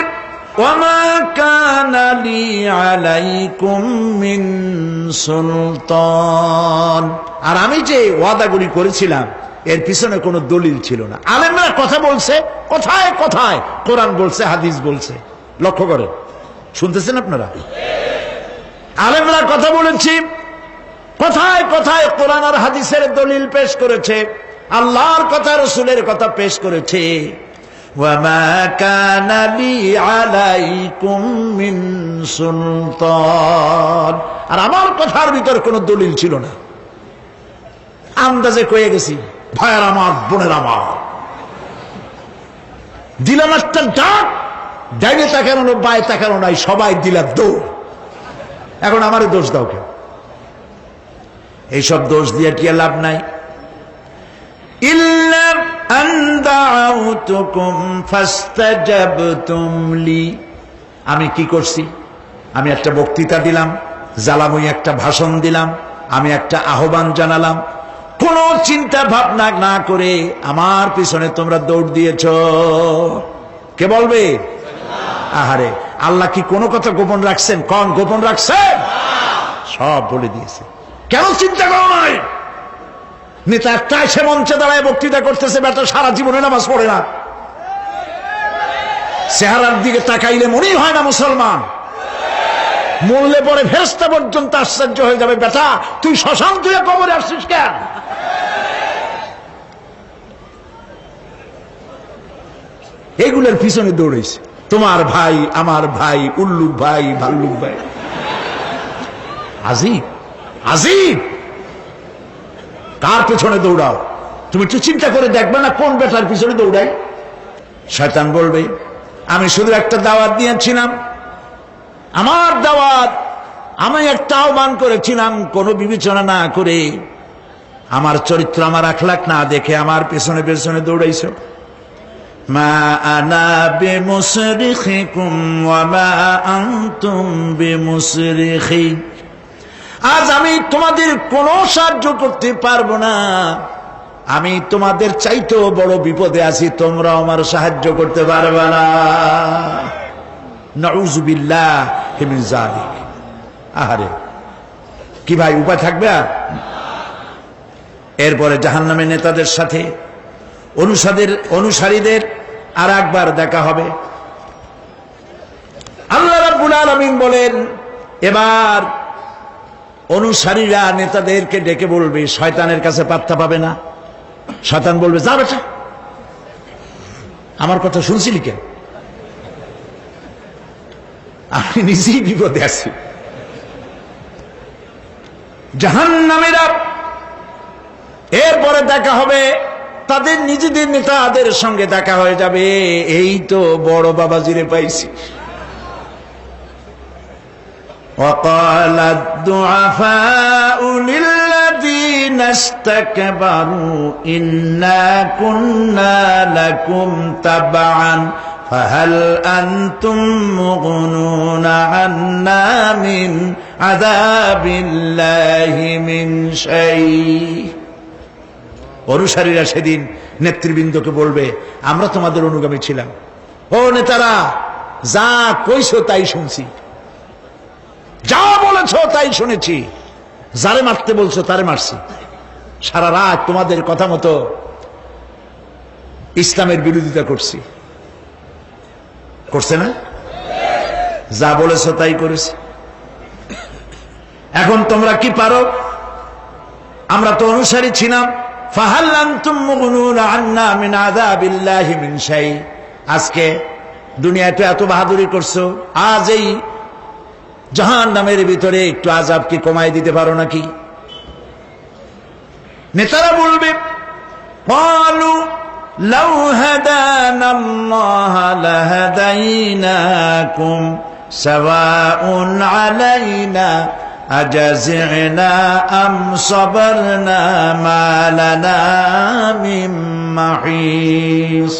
ওয়ামা কানা লি আলাইকুম মিন সুলতান, আর আমি যে ওয়াদাগুলি করেছিলাম এর পিছনে কোনো দলিল ছিল না। আলেমরা কথা বলছে, কথায় কথায় কোরআন বলছে, হাদিস বলছে। লক্ষ্য করেন, শুনতেছেন আপনারা? আলেমরা কথা বলেছি, কথায় কথায় কোরআন আর হাদিসের দলিল পেশ করেছে, আল্লাহর কথা রসুলের কথা পেশ করেছে। ওয়ামা কানা লি আলাইকুম মিন সুলতান, আর আমার কথার ভিতর কোনো দলিল ছিল না, আন্দাজে কয়ে গেছি। ভাইয়ের আমার, বোনের আমার, দিলাম একটা ডাক, ডাইনে তাকানো বায়ে তাকানো নাই, সবাই দিলাম দৌড়। এখন আমারে দোষ দাও কেউ? এইসব দোষ দিয়ে কি লাভ নাই। ইল্লা আন দাউতুকুম ফাস্তাজাবতুম লি, আমি কি করছি? আমি একটা বক্তৃতা দিলাম, জ্বালাময়ী একটা ভাষণ দিলাম, আমি একটা আহ্বান জানালাম, কোন চিন্তা ভাবনা না করে আমার পিছনে তোমরা দৌড় দিয়েছ। কে বলবে? আহারে, আল্লাহ কি কোনো কথা গোপন রাখছেন? কোন গোপন রাখছেন? সব বলে দিয়েছে। কেন চিন্তা করো নাই? নেতা একটা সে মঞ্চে দাঁড়ায় বক্তৃতা করতেছে, বেটা সারা জীবনে নামাজ পড়ে না, চেহারার দিকে তাকাইলে মনেই হয় না মুসলমান, মরলে পরে ফেরেশতা পর্যন্ত আশ্চর্য হয়ে যাবে, বেটা তুই শ্মশান তুই কবরে আসছিস কেন? এগুলোর পিছনে দৌড়েছে তোমার ভাই, আমার ভাই, উল্লুক ভাই, ভাল্লুক ভাই। আজিব আজিব, কার পিছনে দৌড়াও? তুমি একটু চিন্তা করে দেখবে না কোন বেটার পিছনে দৌড়াই? শয়তান বলবে, আমি শুধু একটা দাওয়াত দিয়েছিলাম, আমার দাওয়াত, আমি একটা আহ্বান করেছিলাম, কোনো বিবেচনা না করে, আমার চরিত্র, আমার আখলাক না দেখে আমার পেছনে পেছনে দৌড়াইছো। মা আনা বিমুসরিখিকুম ওয়া মা আনতুম বিমুসরিখি, আজ আমি তোমাদের কোনো সাহায্য করতে পারবো না, আমি তোমাদের চাইতেও বড় বিপদে আছি, তোমরা আমার সাহায্য করতে পারবে না। নাউযুবিল্লাহি মিন যালিক। আহারে, কি ভাই উপায় থাকবে আর? এরপরে জাহান্নামের নেতাদের সাথে অনুসারীদের আর একবার দেখা হবে। আল্লাহ রাব্বুল আলামিন বলেন, এবার অনুসারীরা নেতাদেরকে ডেকে বলবে, শয়তানের কাছে পাত্তা পাবে না। শয়তান বলবে, যা বেটা, আমার কথা শুনছিলি কেন? আমি নিজেই বিপদে আছি। জাহান্নামীরা এরপরে দেখা হবে, তাদের নিজেদের নেতাদের সঙ্গে দেখা হয়ে যাবে। এই তো বড় বাবাজিরে পাইছি। وقال الضعفاء للذين استكبروا إنا كنا لكم تبعا فهل أنتم مغنون عنا من عذاب الله من شيء। অনুসারীরা সেদিন নেতৃবৃন্দকে বলবে, আমরা তোমাদের অনুগামী ছিলাম। ও নেতারা, যা কইছো তাই শুনছি, যা বলেছো তাই শুনেছি, যারে মারতে বলছো তারে মারছি, সারা রাত তোমাদের কথা মতো ইসলামের বিরোধিতা করছে না? যা বলেছো তাই করেছি। এখন তোমরা কি পারো? আমরা তো অনুসারী ছিলাম। ফাহাল আনতুম মুগনুন আন্না মিন আযাবিল্লাহি মিন শাই। আজকে দুনিয়াতে এত বাহাদুরি করছো, আজ এই জাহান্নামের ভিতরে একটু আযাব কি কমাই দিতে পারো নাকি? নেতারা বলবে, ক্বালু লাউ হাদানাল্লাহু লাহাদাইনাকুম সাওয়াউন আলাইনা আজাযিনা আম সাবারনা মা লানা মিন মাহিস।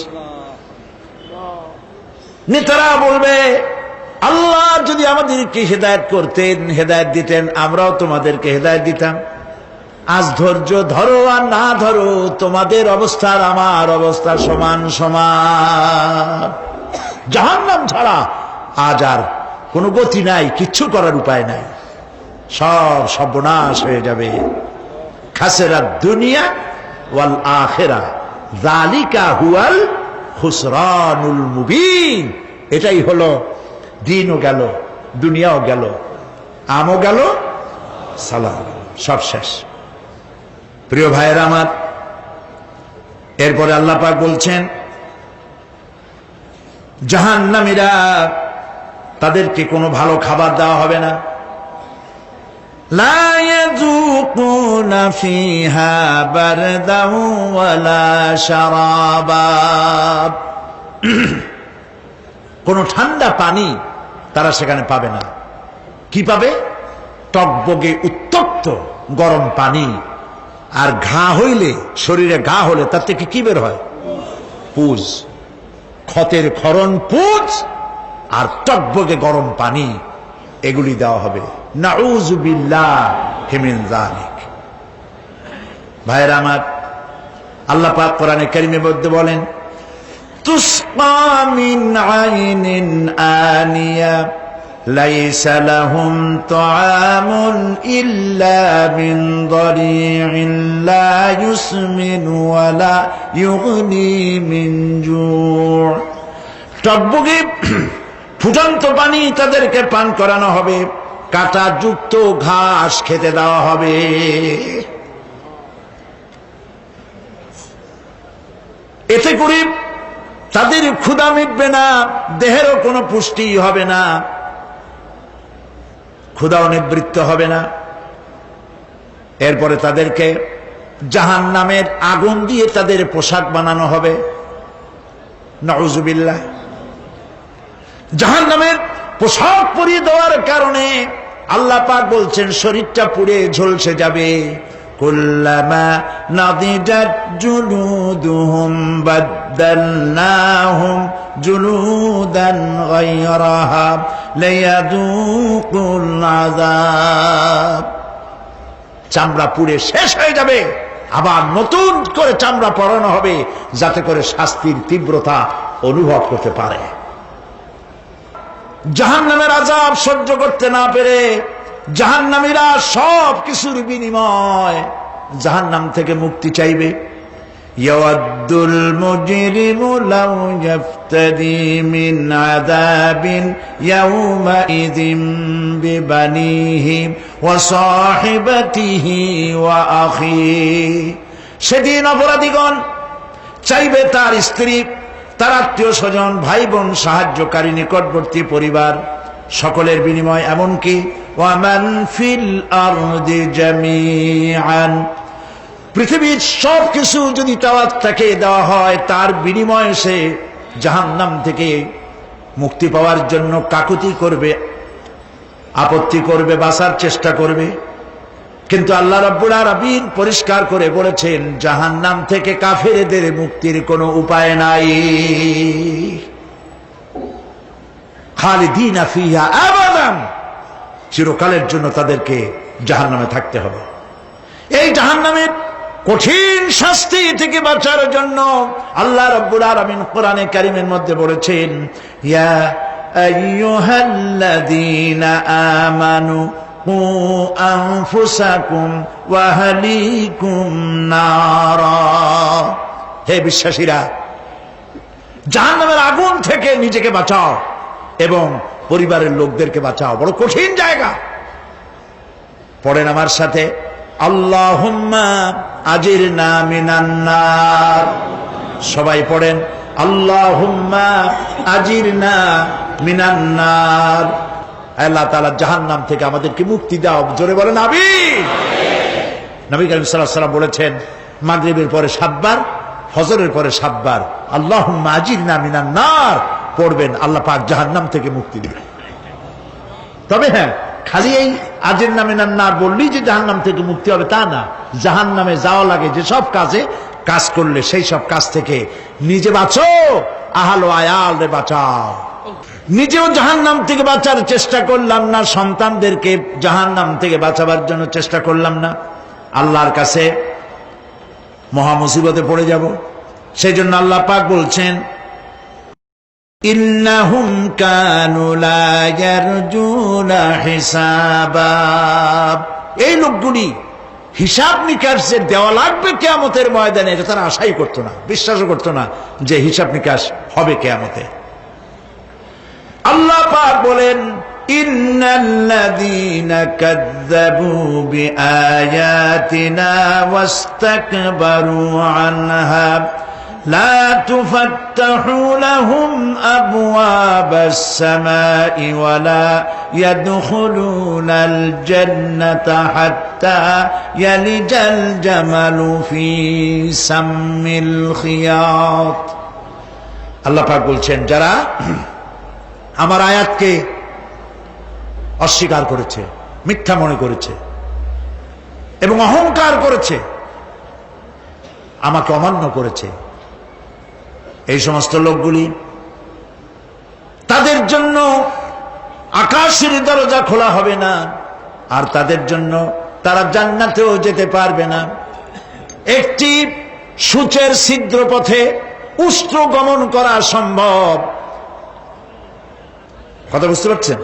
নেতারা বলবে, আল্লাহ যদি আমাদেরকে হেদায়েত করতেন, হেদায়েত দিতেন, আমরাও তোমাদেরকে হেদায়েত দিতাম। আজ ধৈর্য ধরো আর না ধরো, তোমাদের অবস্থা আর আমার অবস্থা সমান সমান। জাহান্নাম ছাড়া আজ আর কোনো গতি নাই, কিচ্ছু করার উপায় নাই, সব সর্বনাশ হয়ে যাবে। খাসিরাত দুনিয়া ওয়াল আখিরা যালিকা হুয়াল খুসরানুল মুবিন। এটাই হলো, দিনও গেল, দুনিয়াও গেল, আমও গেল, সালাম, সব শেষ। প্রিয় ভাইয়েরা আমার, এরপরে আল্লাহ পাক বলছেন, জাহান্নামীরা, তাদেরকে কোনো ভালো খাবার দেওয়া হবে না। লা ইয়াযুকুনা ফিহা বারদান ওয়ালা শারাবা। কোন ঠান্ডা পানি তারা সেখানে পাবে না। কি পাবে? টকবগে উত্তপ্ত গরম পানি। আর ঘা হইলে, শরীরে ঘা হলে তার থেকে কি বের হয়? পুজ, ক্ষতের ক্ষরণ পুজ আর টকবগে গরম পানি, এগুলি দেওয়া হবে। নাউযুবিল্লাহি মিন যালিক। ভাইরা আমার, আল্লাহ পাক কোরআনে কারীমের মধ্যে বলেন, তুসকা মিন আইনিন আনিয়া লাইসা লাহুম তাআমুন ইল্লা মিন দারি'in লা ইউসমিনু ওয়া লা ইউগনি মিন জু'। টকবগে ফুটন্ত পানি তাদেরকে পান করানো হবে, কাঁটা যুক্ত ঘাস খেতে দেওয়া হবে। এতে করে তাদের ক্ষুধা মিটবে না, দেহেরও কোনো পুষ্টি হবে না, ক্ষুধাও নিবৃত্ত হবে না। এরপরে তাদেরকে জাহান্নামের আগুন দিয়ে তাদের পোশাক বানানো হবে। নাউযুবিল্লাহ। জাহান্নামের পোশাক পরিয়ে দেওয়ার কারণে আল্লাহ পাক বলছেন, শরীরটা পুড়ে ঝলসে যাবে। কুল্লামা নাদিজাত জুলুদুহুম বাদদালনাহুম জুলুদান গায়রাহা লিয়াযুকুল আযাব। চামড়া পুড়ে শেষ হয়ে যাবে, আবার নতুন করে চামড়া পরানো হবে, যাতে করে শাস্তির তীব্রতা অনুভব করতে পারে। জাহান্নামের আযাব সহ্য করতে না পেরে জাহান্নামীরা সব কিছুর বিনিময় জাহান্নাম থেকে মুক্তি চাইবে। ইয়াওয়াদ্দুল মুজরিমু লাউ ইয়াফতাদি মিন আযাবিন ইয়াওমাইযিন বিবানিহি ওয়া সাহিবাতিহি ওয়া আখিহি। সেদিন অপরাধীগণ চাইবে তার স্ত্রী, তার আত্মীয় স্বজন, ভাই বোন, সাহায্যকারী, নিকটবর্তী পরিবার সকলের বিনিময়, এমনকি ওয়ামান ফিল আরদি জামিআন, পৃথিবীর সব কিছু যদি তাকে দেওয়া হয়, তার বিনিময়ে সে জাহান্নাম থেকে মুক্তি পাওয়ার জন্য কাকুতি করবে, আপত্তি করবে, বাঁচার চেষ্টা করবে। কিন্তু আল্লাহ রাব্বুল আলামিন পরিষ্কার করে বলেছেন, জাহান্নাম থেকে কাফেরদের মুক্তির কোনো উপায় নাই। খালিদিনা ফিহা আবাদান, চিরকালের জন্য তাদেরকে জাহান্নামে থাকতে হবে। এই জাহান্নামের কঠিন শাস্তি থেকে বাঁচার জন্য আল্লাহ রাব্বুল আলামিন কোরআনে কারীমের মধ্যে বলেছেন, ইয়া আইয়ুহাল্লাযীনা আমানু কু আনফুসাকুম ওয়া আহলিকুম নারা, হে বিশ্বাসীরা, জাহান্নামের আগুন থেকে নিজেকে বাঁচাও এবং পরিবারের লোকদেরকে বাঁচাও। বড় কঠিন জায়গা। পড়েন আমার সাথে, আল্লাহুম্মা আজিরনা মিনান নার। সবাই পড়েন, আল্লাহুম্মা আজিরনা মিনান নার। আল্লাহ তাআলা জাহান্নাম থেকে আমাদেরকে মুক্তি দাও। জোরে বলেন আমিন। নবী করিম সাল্লাল্লাহু আলাইহি ওয়াসাল্লাম বলেছেন, মাগরিবের পরে 7 বার, ফজরের পরে 7 বার আল্লাহুম্মা আজিরনা মিনান নার পড়বেন, আল্লাহ পাক জাহান্নাম থেকে মুক্তি দিবেন। তবে হ্যাঁ, খালি এই আজিরনা মিনান নার বললেই যে জাহান্নাম থেকে মুক্তি হবে তা না। জাহান্নামে যাওয়া লাগে যে সব কাজ করলে সেই সব কাজ থেকে নিজে বাঁচো, আহল ও আয়াল রে বাঁচাও। নিজেও জাহান্নাম থেকে বাঁচার চেষ্টা করলাম না, সন্তানদেরকে জাহান্নাম থেকে বাঁচাবার জন্য চেষ্টা করলাম না, আল্লাহর কাছে মহা মুসিবতে পড়ে যাব। সেই জন্য আল্লাহ পাক বলছেন, ইন্নাহুম কানু লা ইয়ারজুনা হিসাবা, এই লোকগুলি হিসাব নিকাশ যে দেওয়া লাগবে কিয়ামতের ময়দানে, এটা তারা আশাই করতো না, বিশ্বাসও করতো না যে হিসাব নিকাশ হবে কিয়ামতে। আল্লাহ পাক বলেন, ইন্নাল্লাযীনা কাযযাবু বিআয়াতিনা ওয়াস্তাকবারু আনহা লা তুফাত্তাহু লাহুম আবওয়াবাস সামাই ওয়া লা ইয়াদখুলুনাল জান্নাতা হাত্তা ইয়ালিজাল জামালু ফি সাম্মিল খিয়াত। আল্লাহ পাক বলছেন, যারা আমার আয়াতকে অস্বীকার করেছে, মিথ্যা মনে করেছে এবং অহংকার করেছে, আমাকে অমান্য করেছে, এই সমস্ত লোকগুলি, তাদের জন্য আকাশের দরজা খোলা হবে না, আর তাদের জন্য তারা জান্নাতেও যেতে পারবে না। একটি সূচের ছিদ্র পথে উষ্ট্র গমন করা সম্ভব, কথা বুঝতে পারছেন?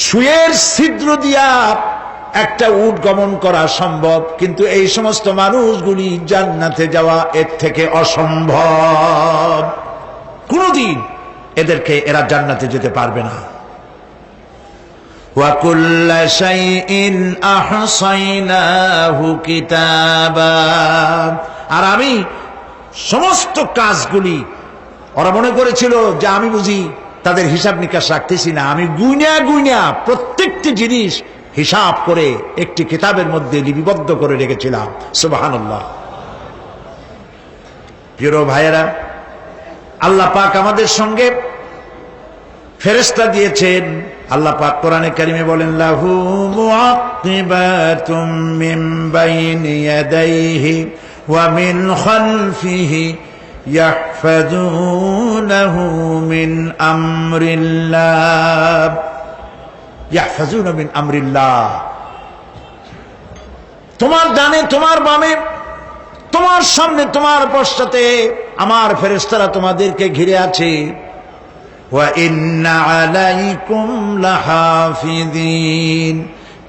সুয়ের ছিদ্র দিয়া একটা উট গমন করা সম্ভব, কিন্তু এই সমস্ত মানুষগুলি জান্নাতে যাওয়া এর থেকে অসম্ভব। কোনদিন এরা জান্নাতে যেতে পারবে না। ওয়া কুল্লা শাইইন আহসাইনাহু কিতাবা, আর আমি সমস্ত কাজগুলি, ওরা মনে করেছিল যে আমি বুঝি তাদের হিসাব নিকাশ রাখতেছি না, আমি গুইনা প্রত্যেকটি জিনিস হিসাব করে একটি কিতাবের মধ্যে লিপিবদ্ধ করে রেখেছিলাম। সুবহানাল্লাহ। প্রিয় ভাইয়েরা, আল্লাহ পাক আমাদের সঙ্গে ফেরেশতা দিয়েছেন। আল্লাহ পাক কোরআনে কারিমে বলেন, লাহু মুআক্কিবাতুম মিন বাইনি ইয়াদাইহি ওয়া মিন খালফিহি ইয়াহফাযুনাহু মিন আমরিল্লাহ। ইয়াহফাযুনা মিন আমরিল্লাহ, তোমার ডানে তোমার বামে, তোমার সামনে তোমার পশ্চাতে আমার ফেরেশতারা তোমাদেরকে ঘিরে আছে। ওয়া ইন্না আলাইকুম লাহাফিযিন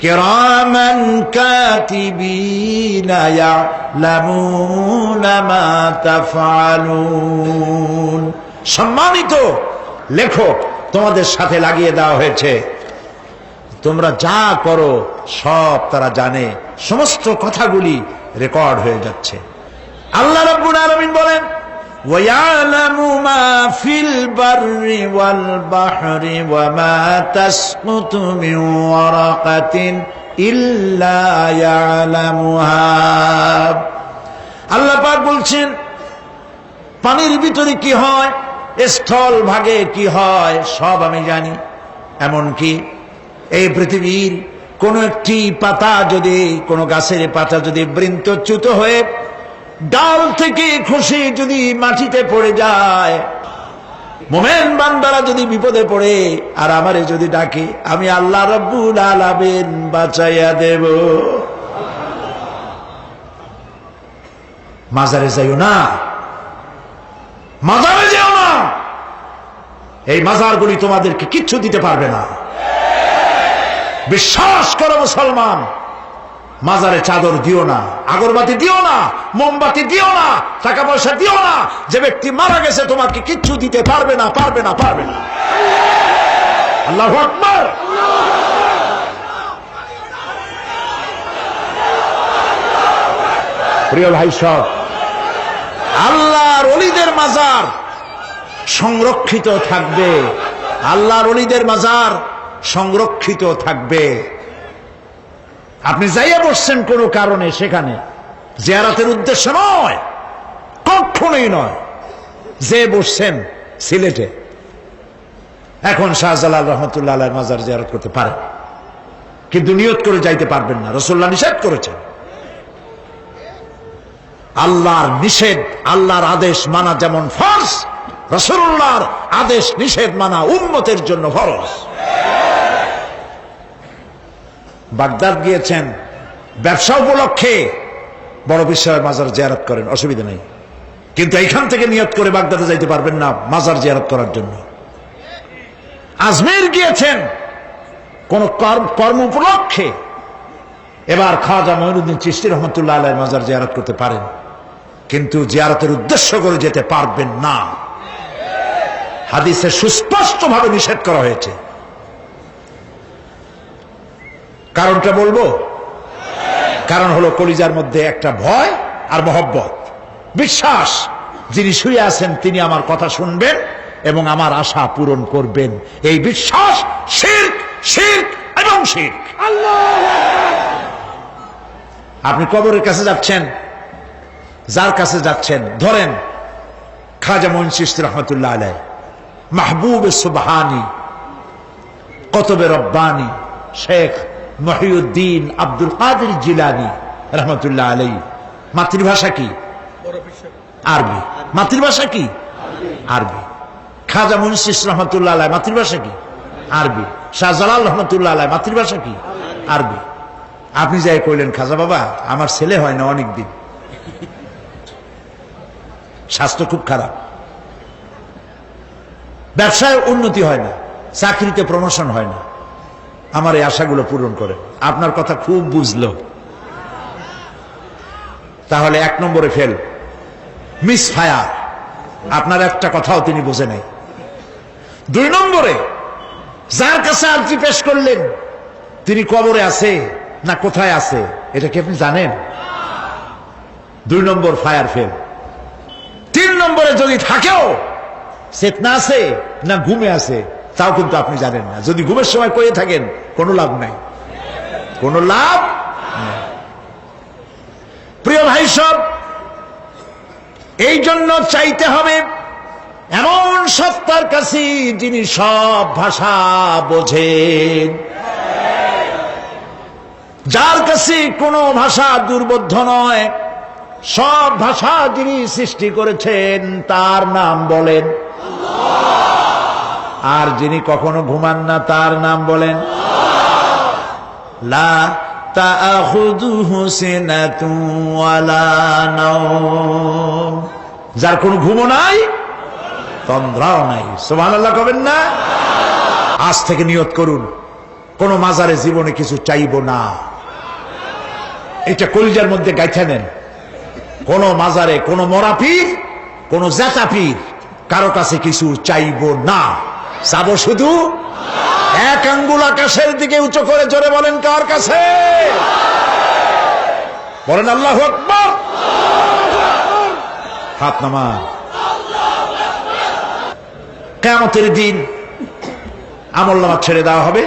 কিরামান কাতিবিনা ইয়ালামুনা মা তাফআলুন। সম্মানিত লেখক তোমাদের সাথে লাগিয়ে দেওয়া হয়েছে, তোমরা যা করো সব তারা জানে, সমস্ত কথাগুলি রেকর্ড হয়ে যাচ্ছে। আল্লাহ রাব্বুল আলামিন বলেন ওয়ায়ালামু মা ফিল বাররি ওয়াল বাহরি ওয়া মা তাসকুতু মিন ওয়ারাকাতিন ইল্লা ইয়ালামুহা। আল্লাহ পাক বলছেন পানির ভিতরে কি হয়, স্থল ভাগে কি হয় সব আমি জানি। এমনকি এই পৃথিবীর কোন একটি পাতা যদি, কোন গাছের পাতা যদি বৃন্তচ্যুত হয়ে ডাল থেকে খসে যদি মাটিতে পড়ে যায়, মোমেন বান্দারা যদি বিপদে পড়ে আর আমারে যদি ডাকে, আমি আল্লাহ রাব্বুল আলামিন বাঁচাইয়া দেব। মাজারে যাইও না, মাজারে যেও না, এই মাজারগুলি তোমাদেরকে কিচ্ছু দিতে পারবে না। বিশ্বাস করো মুসলমান, মাজারে চাদর দিও না, আগরবাতি দিও না, মোমবাতি দিও না, টাকা পয়সা দিও না। যে ব্যক্তি মারা গেছে তোমাকে কিচ্ছু দিতে পারবে না, পারবে না, পারবে না। আল্লাহু আকবার। প্রিয় ভাই সব, আল্লাহর ওলিদের মাজার সংরক্ষিত থাকবে, আল্লাহর ওলিদের মাজার সংরক্ষিত থাকবে। আপনি যাইয়া বসছেন কোনো কারণে, সেখানে জিয়ারতের উদ্দেশ্য নয়, কখনোই নয়। যে বসছেন সিলেটে, এখন শাহজালাল রহমতুল্লাহ আলাইহির মাজার জিয়ারত করতে পারেন, কিন্তু নিয়ত করে যাইতে পারবেন না, রাসূলুল্লাহ নিষেধ করেছেন। আল্লাহর নিষেধ, আল্লাহর আদেশ মানা যেমন ফরজ, রাসূলুল্লাহর আদেশ নিষেধ মানা উম্মতের জন্য ফরজ। বাগদাদ গিয়েছেন ব্যবসা উপলক্ষে, বড় বিশ্বের মাজার জিয়ারত করেন, অসুবিধা নেই, কিন্তু এইখান থেকে নিয়ত করে বাগদাদে যাইতে পারবেন না মাজার জিয়ারত করার জন্য। আজমের গিয়েছেন কোন কর্ম উপলক্ষে, এবার খাজা মঈনুদ্দিন চিশতি রহমতুল্লাহ আলাইহির মাজার জিয়ারত করতে পারেন, কিন্তু জিয়ারতের উদ্দেশ্য করে যেতে পারবেন না। হাদিসে সুস্পষ্টভাবে নিষেধ করা হয়েছে। কারণটা বলবো, কারণ হলো কলিজার মধ্যে একটা ভয় আর মহব্বত, বিশ্বাস যিনি শুয়ে আছেন তিনি আমার কথা শুনবেন এবং আমার আশা পূরণ করবেন, এই বিশ্বাস শিরক, শিরক এবং শিরক। আপনি কবরের কাছে যাচ্ছেন, যার কাছে যাচ্ছেন, ধরেন খাজা মঈন চিশতি রহমতুল্লাহ আলাইহি, মাহবুব সুবহানি, কতবে রব্বানি, শেখ মহিউদ্দিন আব্দুল কাদের জিলানী রহমতুল্লাহ আলাইহি। মাতৃভাষা কি? আরবি। মাতৃভাষা কি? আরবি। খাজা মঈন চিশতি রহমতুল্লাহ আলাইহি মাতৃভাষা কি? আরবি। শাহজালাল রহমতুল্লাহ আলাইহি মাতৃভাষা কি? আরবি। আপনি যাই কইলেন, খাজা বাবা আমার ছেলে হয় না অনেকদিন, স্বাস্থ্য খুব খারাপ, ব্যবসায় উন্নতি হয় না, চাকরিতে প্রমোশন হয় না, আমার এই আশাগুলো পূরণ করে। আপনার কথা খুব বুঝলো, তাহলে 1 নম্বরে ফেল, মিস ফায়ার, আপনার একটা কথাও তিনি বোঝে নাই। 2 নম্বরে যার কাছে আর্জি পেশ করলেন তিনি কবরে আছে না কোথায় আছে এটা কি আপনি জানেন? 2 নম্বর ফায়ার ফেল। 3 নম্বরে যদি থাকেও চেতনা আছে না ঘুমে আছে তাও কিন্তু আপনি জানেন না। যদি ঘুমের সময় কয়ে থাকেন কোনো লাভ নাই, কোনো লাভ নাই। প্রিয় ভাই সব, এই জন্য চাইতে হবে এমন সত্তার কাছে যিনি সব ভাষা বোঝেন, যার কাছে কোনো ভাষা দুর্বোধ্য নয়, সব ভাষা যিনি সৃষ্টি করেছেন তার নাম বলেন, আর যিনি কখনো ঘুমান না তার নাম বলেন লা তাআখুযুহু সিনাতুন ওয়ালা নাওম, যার কোনো ঘুমও নাই তন্দ্রাও নাই। সুবহানাল্লাহ কবেন না? আজ থেকে নিয়ত করুন, কোন মাজারে জীবনে কিছু চাইব না। এটা কলিজার মধ্যে গাইথা নেন। কোন মাজারে, কোন মরা পীর, কোন জেতা পীর, কারো কাছে কিছু চাইব না। চাবো শুধু এক আঙ্গুল আকাশের দিকে উঁচু করে জোরে বলেন, কার কাছে? বলেন আল্লাহু আকবার। হাত নামান। কিয়ামতের দিন আমলনামা ছেড়ে দেওয়া হবে।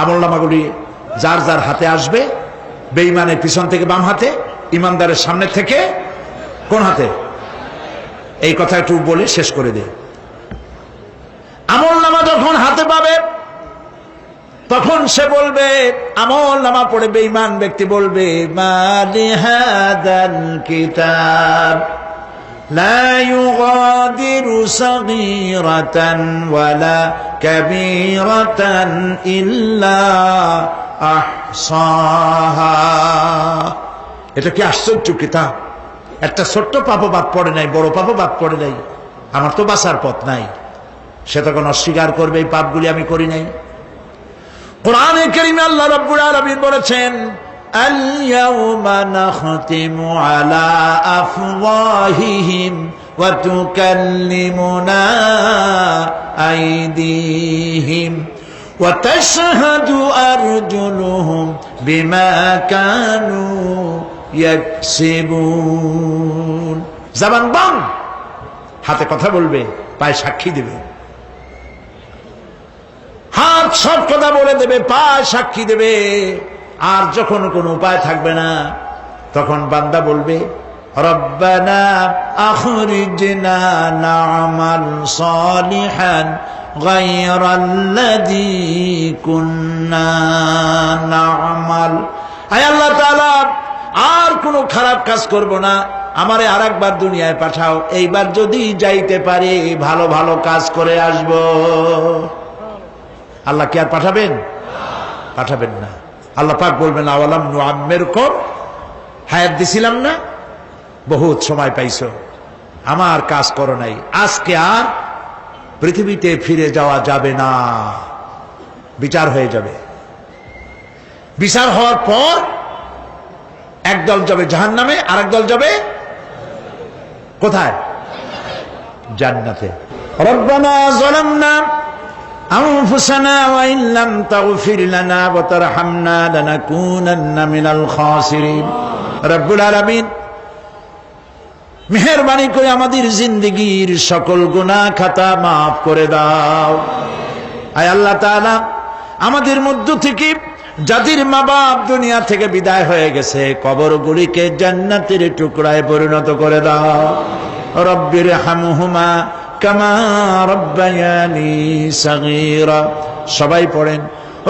আমলনামাগুলি যার যার হাতে আসবে, বেঈমানের পিছন থেকে বাম হাতে, ইমানদারের সামনে থেকে কোন হাতে? এই কথা একটু বলে শেষ করে দে। আমলনামা যখন হাতে পাবে তখন সে বলবে, আমলনামা পড়ে বেঈমান ব্যক্তি বলবে, মা লিহাদাল কিতাব লা ইউগাদিরু সাগীরাতান ওয়ালা কাবীরাতান ইল্লা আহসাহা। এটা কি আশ্চর্য কিতাব! একটা ছোট্ট পাপও বাদ পড়ে নাই, বড় পাপও বাদ পড়ে নাই। আমার তো বাঁচার পথ নাই। সে তখন অস্বীকার করবে, এই পাপগুলি আমি করি নাই। কোরআনে কারীমে আল্লাহ রাব্বুল আলামিন বলেছেন, আল ইয়াউমা নাখতিমু আলা আফওয়াহিহিম ওয়া তুকাল্লিমুনা আইদিহিম ওয়া তাশহাদু আরজুলুহুম বিমা কানু ইয়াকসিবুন। জবান বন্ধ, হাতে কথা বলবে, পায়ে সাক্ষী দেবে। হাত সব কথা বলে দেবে, পায়ে সাক্ষী দেবে। আর যখন কোনো উপায় থাকবে না, তখন বান্দা বলবে, রব্বানা আখরিজনা না'মাল সালিহান গায়রাল্লাযী কুন্না না'মাল। আয় আল্লাহ তাআলা, আর কোনো খারাপ কাজ করব না, আমারে আরেকবার দুনিয়ায় পাঠাও। এইবার যদি যাইতে পারি, ভালো ভালো কাজ করে আসব। আল্লাহ কি আর পাঠাবেন? পাঠাবেন না। আল্লাহ পাক বলবেন, আওয়ালাম নুআম্মিরকুম, হায়াত দিছিলাম না, বহুত সময় পাইছো, আমার কাজ করো নাই, আজকে আর পৃথিবীতে ফিরে যাওয়া যাবে না। বিচার হয়ে যাবে। বিচার হওয়ার পর একদল যাবে জাহান্নামে, আরেক দল যাবে কোথায়? জান্নাতে। রব্বানা যালামনা আনফুসানা ওয়া ইন লাম তাগফির লানা ওয়া তারহামনা লানাকুনান্না মিনাল খাসিরিন। রব্বুল আলামিন, মেহেরবানি করে আমাদের জিন্দেগীর সকল গুনাহ খাতা মাফ করে দাও। আয় আল্লাহ তাআলা, আমাদের মধ্য থেকে যাদের মা বাপ দুনিয়া থেকে বিদায় হয়ে গেছে, কবরগুলিকে জান্নাতের টুকরায় পরিণত করে দাও। রব্বির হামহুমা কামা রব্বায়ানি সাগীরা। সবাই পড়েন,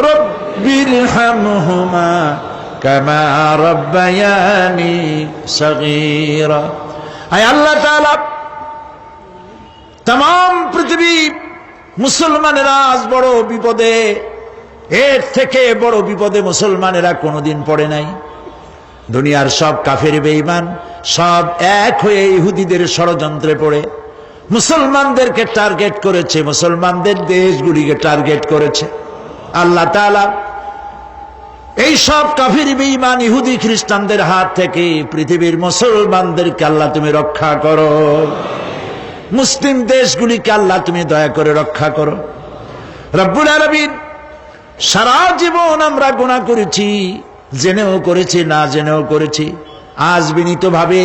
রব্বির হামহুমা কামা রব্বায়ানি সাগীরা। আয় আল্লাহ তাআলা, तमाम পৃথিবী মুসলমানেরা আজ বড় বিপদে, এর থেকে বড় বিপদে মুসলমানেরা কোনোদিন পড়ে নাই। দুনিয়ার সব কাফের বেঈমান সব এক হয়ে ইহুদিদের ষড়যন্ত্রে পড়ে মুসলমানদেরকে টার্গেট করেছে, মুসলমানদের দেশগুলিকে টার্গেট করেছে। আল্লাহ তাআলা এই সব কাফের বেঈমান ইহুদি খ্রিস্টানদের হাত থেকে পৃথিবীর মুসলমানদেরকে আল্লাহ তুমি রক্ষা করো। মুসলিম দেশগুলিকে আল্লাহ তুমি দয়া করে রক্ষা করো। রব্বুল আলামিন, সারা জীবন আমরা গুনাহ করেছি, জেনেও করেছি, না জেনেও করেছি। আজ বিনীতভাবে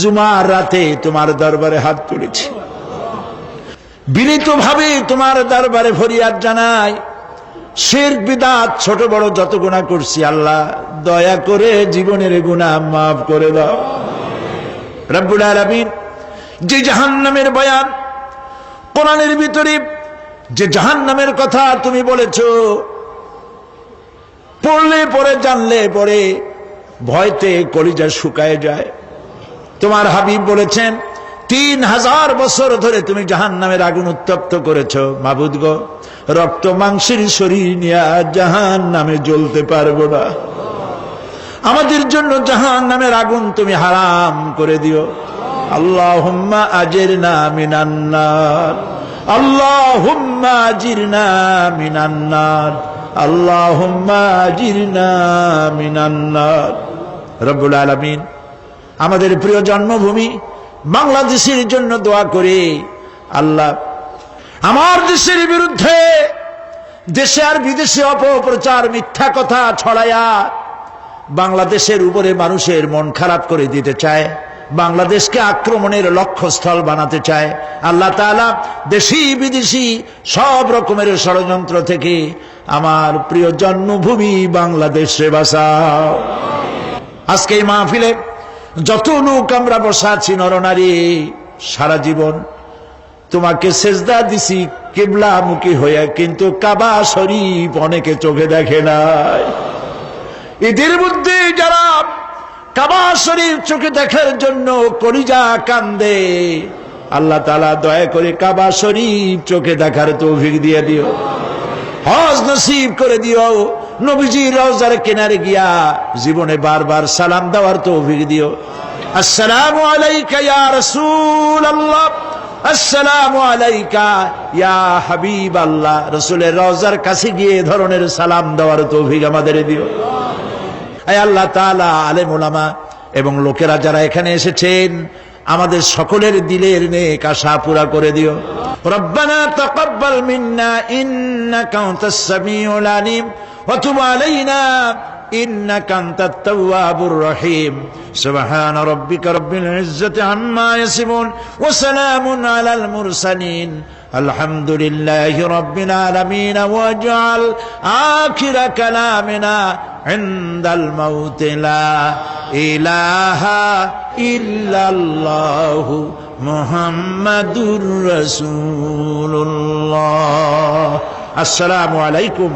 জুমার রাতে তোমার দরবারে হাত তুলেছি, বিনীতভাবে তোমার দরবারে ফরিয়াদ জানাই। শিরক বিদআত ছোট বড় যত গুনাহ করছি, আল্লাহ দয়া করে জীবনের গুনাহ মাফ করে দাও। রব্বুল আলামিন, যে জাহান্নামের বয়ান কোরআনের ভিতরে, যে জাহান্নামের কথা তুমি বলেছো, পড়লে পরে জানলে পরে ভয়তে কলিজা শুকায় যায়। তোমার হাবিব বলেছেন, 3000 বছর ধরে তুমি জাহান্নামের আগুন উত্তপ্ত করেছো। মাবুদ গো, রক্ত মাংসের শরীর নিয়ে জাহান্নামে জ্বলতে পারবো না। আমাদের জন্য জাহান্নামের আগুন তুমি হারাম করে দিও। আল্লাহুম্মা আজিরনা মিনান নার, আল্লাহুম্মা আজিরনা মিনান নার, আল্লাহুম্মা আজিরনা মিনান নার। রব্বুল আলামিন আমাদের প্রিয় জন্মভূমি বাংলাদেশের জন্য দোয়া করি। আল্লাহ আমার দেশের বিরুদ্ধে দেশে আর বিদেশে অপপ্রচার মিথ্যা কথা ছড়ায়া বাংলাদেশের উপরে মানুষের মন খারাপ করে দিতে চায়, বাংলাদেশকে আক্রমণের লক্ষ্যস্থল বানাতে চায়। আল্লাহ তাআলা দেশি বিদেশি সব রকমের ষড়যন্ত্র থেকে আমার প্রিয় জন্মভূমি বাংলাদেশে বাঁচাও। আজকে এই মাহফিলে যত লোক আমরা বসা আছি নরনারী, সারা জীবন তোমাকে সেজদা দিছি কিবলামুখী হয়ে, কিন্তু কাবা শরীফ অনেকে চোখে দেখে নাই। এদের মধ্যে যারা কাবা শরীফ চোখে দেখার জন্য কলিজা কান্দে, আল্লাহ তাআলা দয়া করে কাবা শরীফ চোখে দেখার তৌফিক দিয়ে দিও, হজ নসিব করে দিও, নবীজির রওজার কিনারে গিয়া জীবনে বারবার সালাম দেওয়ার তৌফিক দিও। আসসালামু আলাইকা ইয়া রাসূলুল্লাহ, আসসালামু আলাইকা ইয়া হাবিবাল্লাহ। রাসূলের রওজার কাছে গিয়ে এ ধরনের সালাম দেওয়ার তৌফিক আমাদের দিও। আয় আল্লাহ তাআলা, আলেম ওলামা এবং লোকেরা যারা এখানে এসেছেন আমাদের সকলের দিলের নেক আশা পুরা করে দিও। রব্বানা তাকাব্বাল মিন্না ইন্নাকা আনতাস সামিউল আলিম ওয়া তুব আলাইনা ইন্নাকা আনতাত তাওয়াবুর রহিম। সুবহানা রাব্বিকা রাব্বিল ইজ্জাতি আম্মা ইয়াসিফুন ওয়া সালামুন আলাল মুরসালিন আলহামদুলিল্লাহি রাব্বিল আলামিন। ওয়াজআল আখিরা কালামিনা ইনদাল মাউত লা ইলাহা ইল্লাল্লাহু মুহাম্মাদুর রাসূলুল্লাহ। আসসালামু আলাইকুম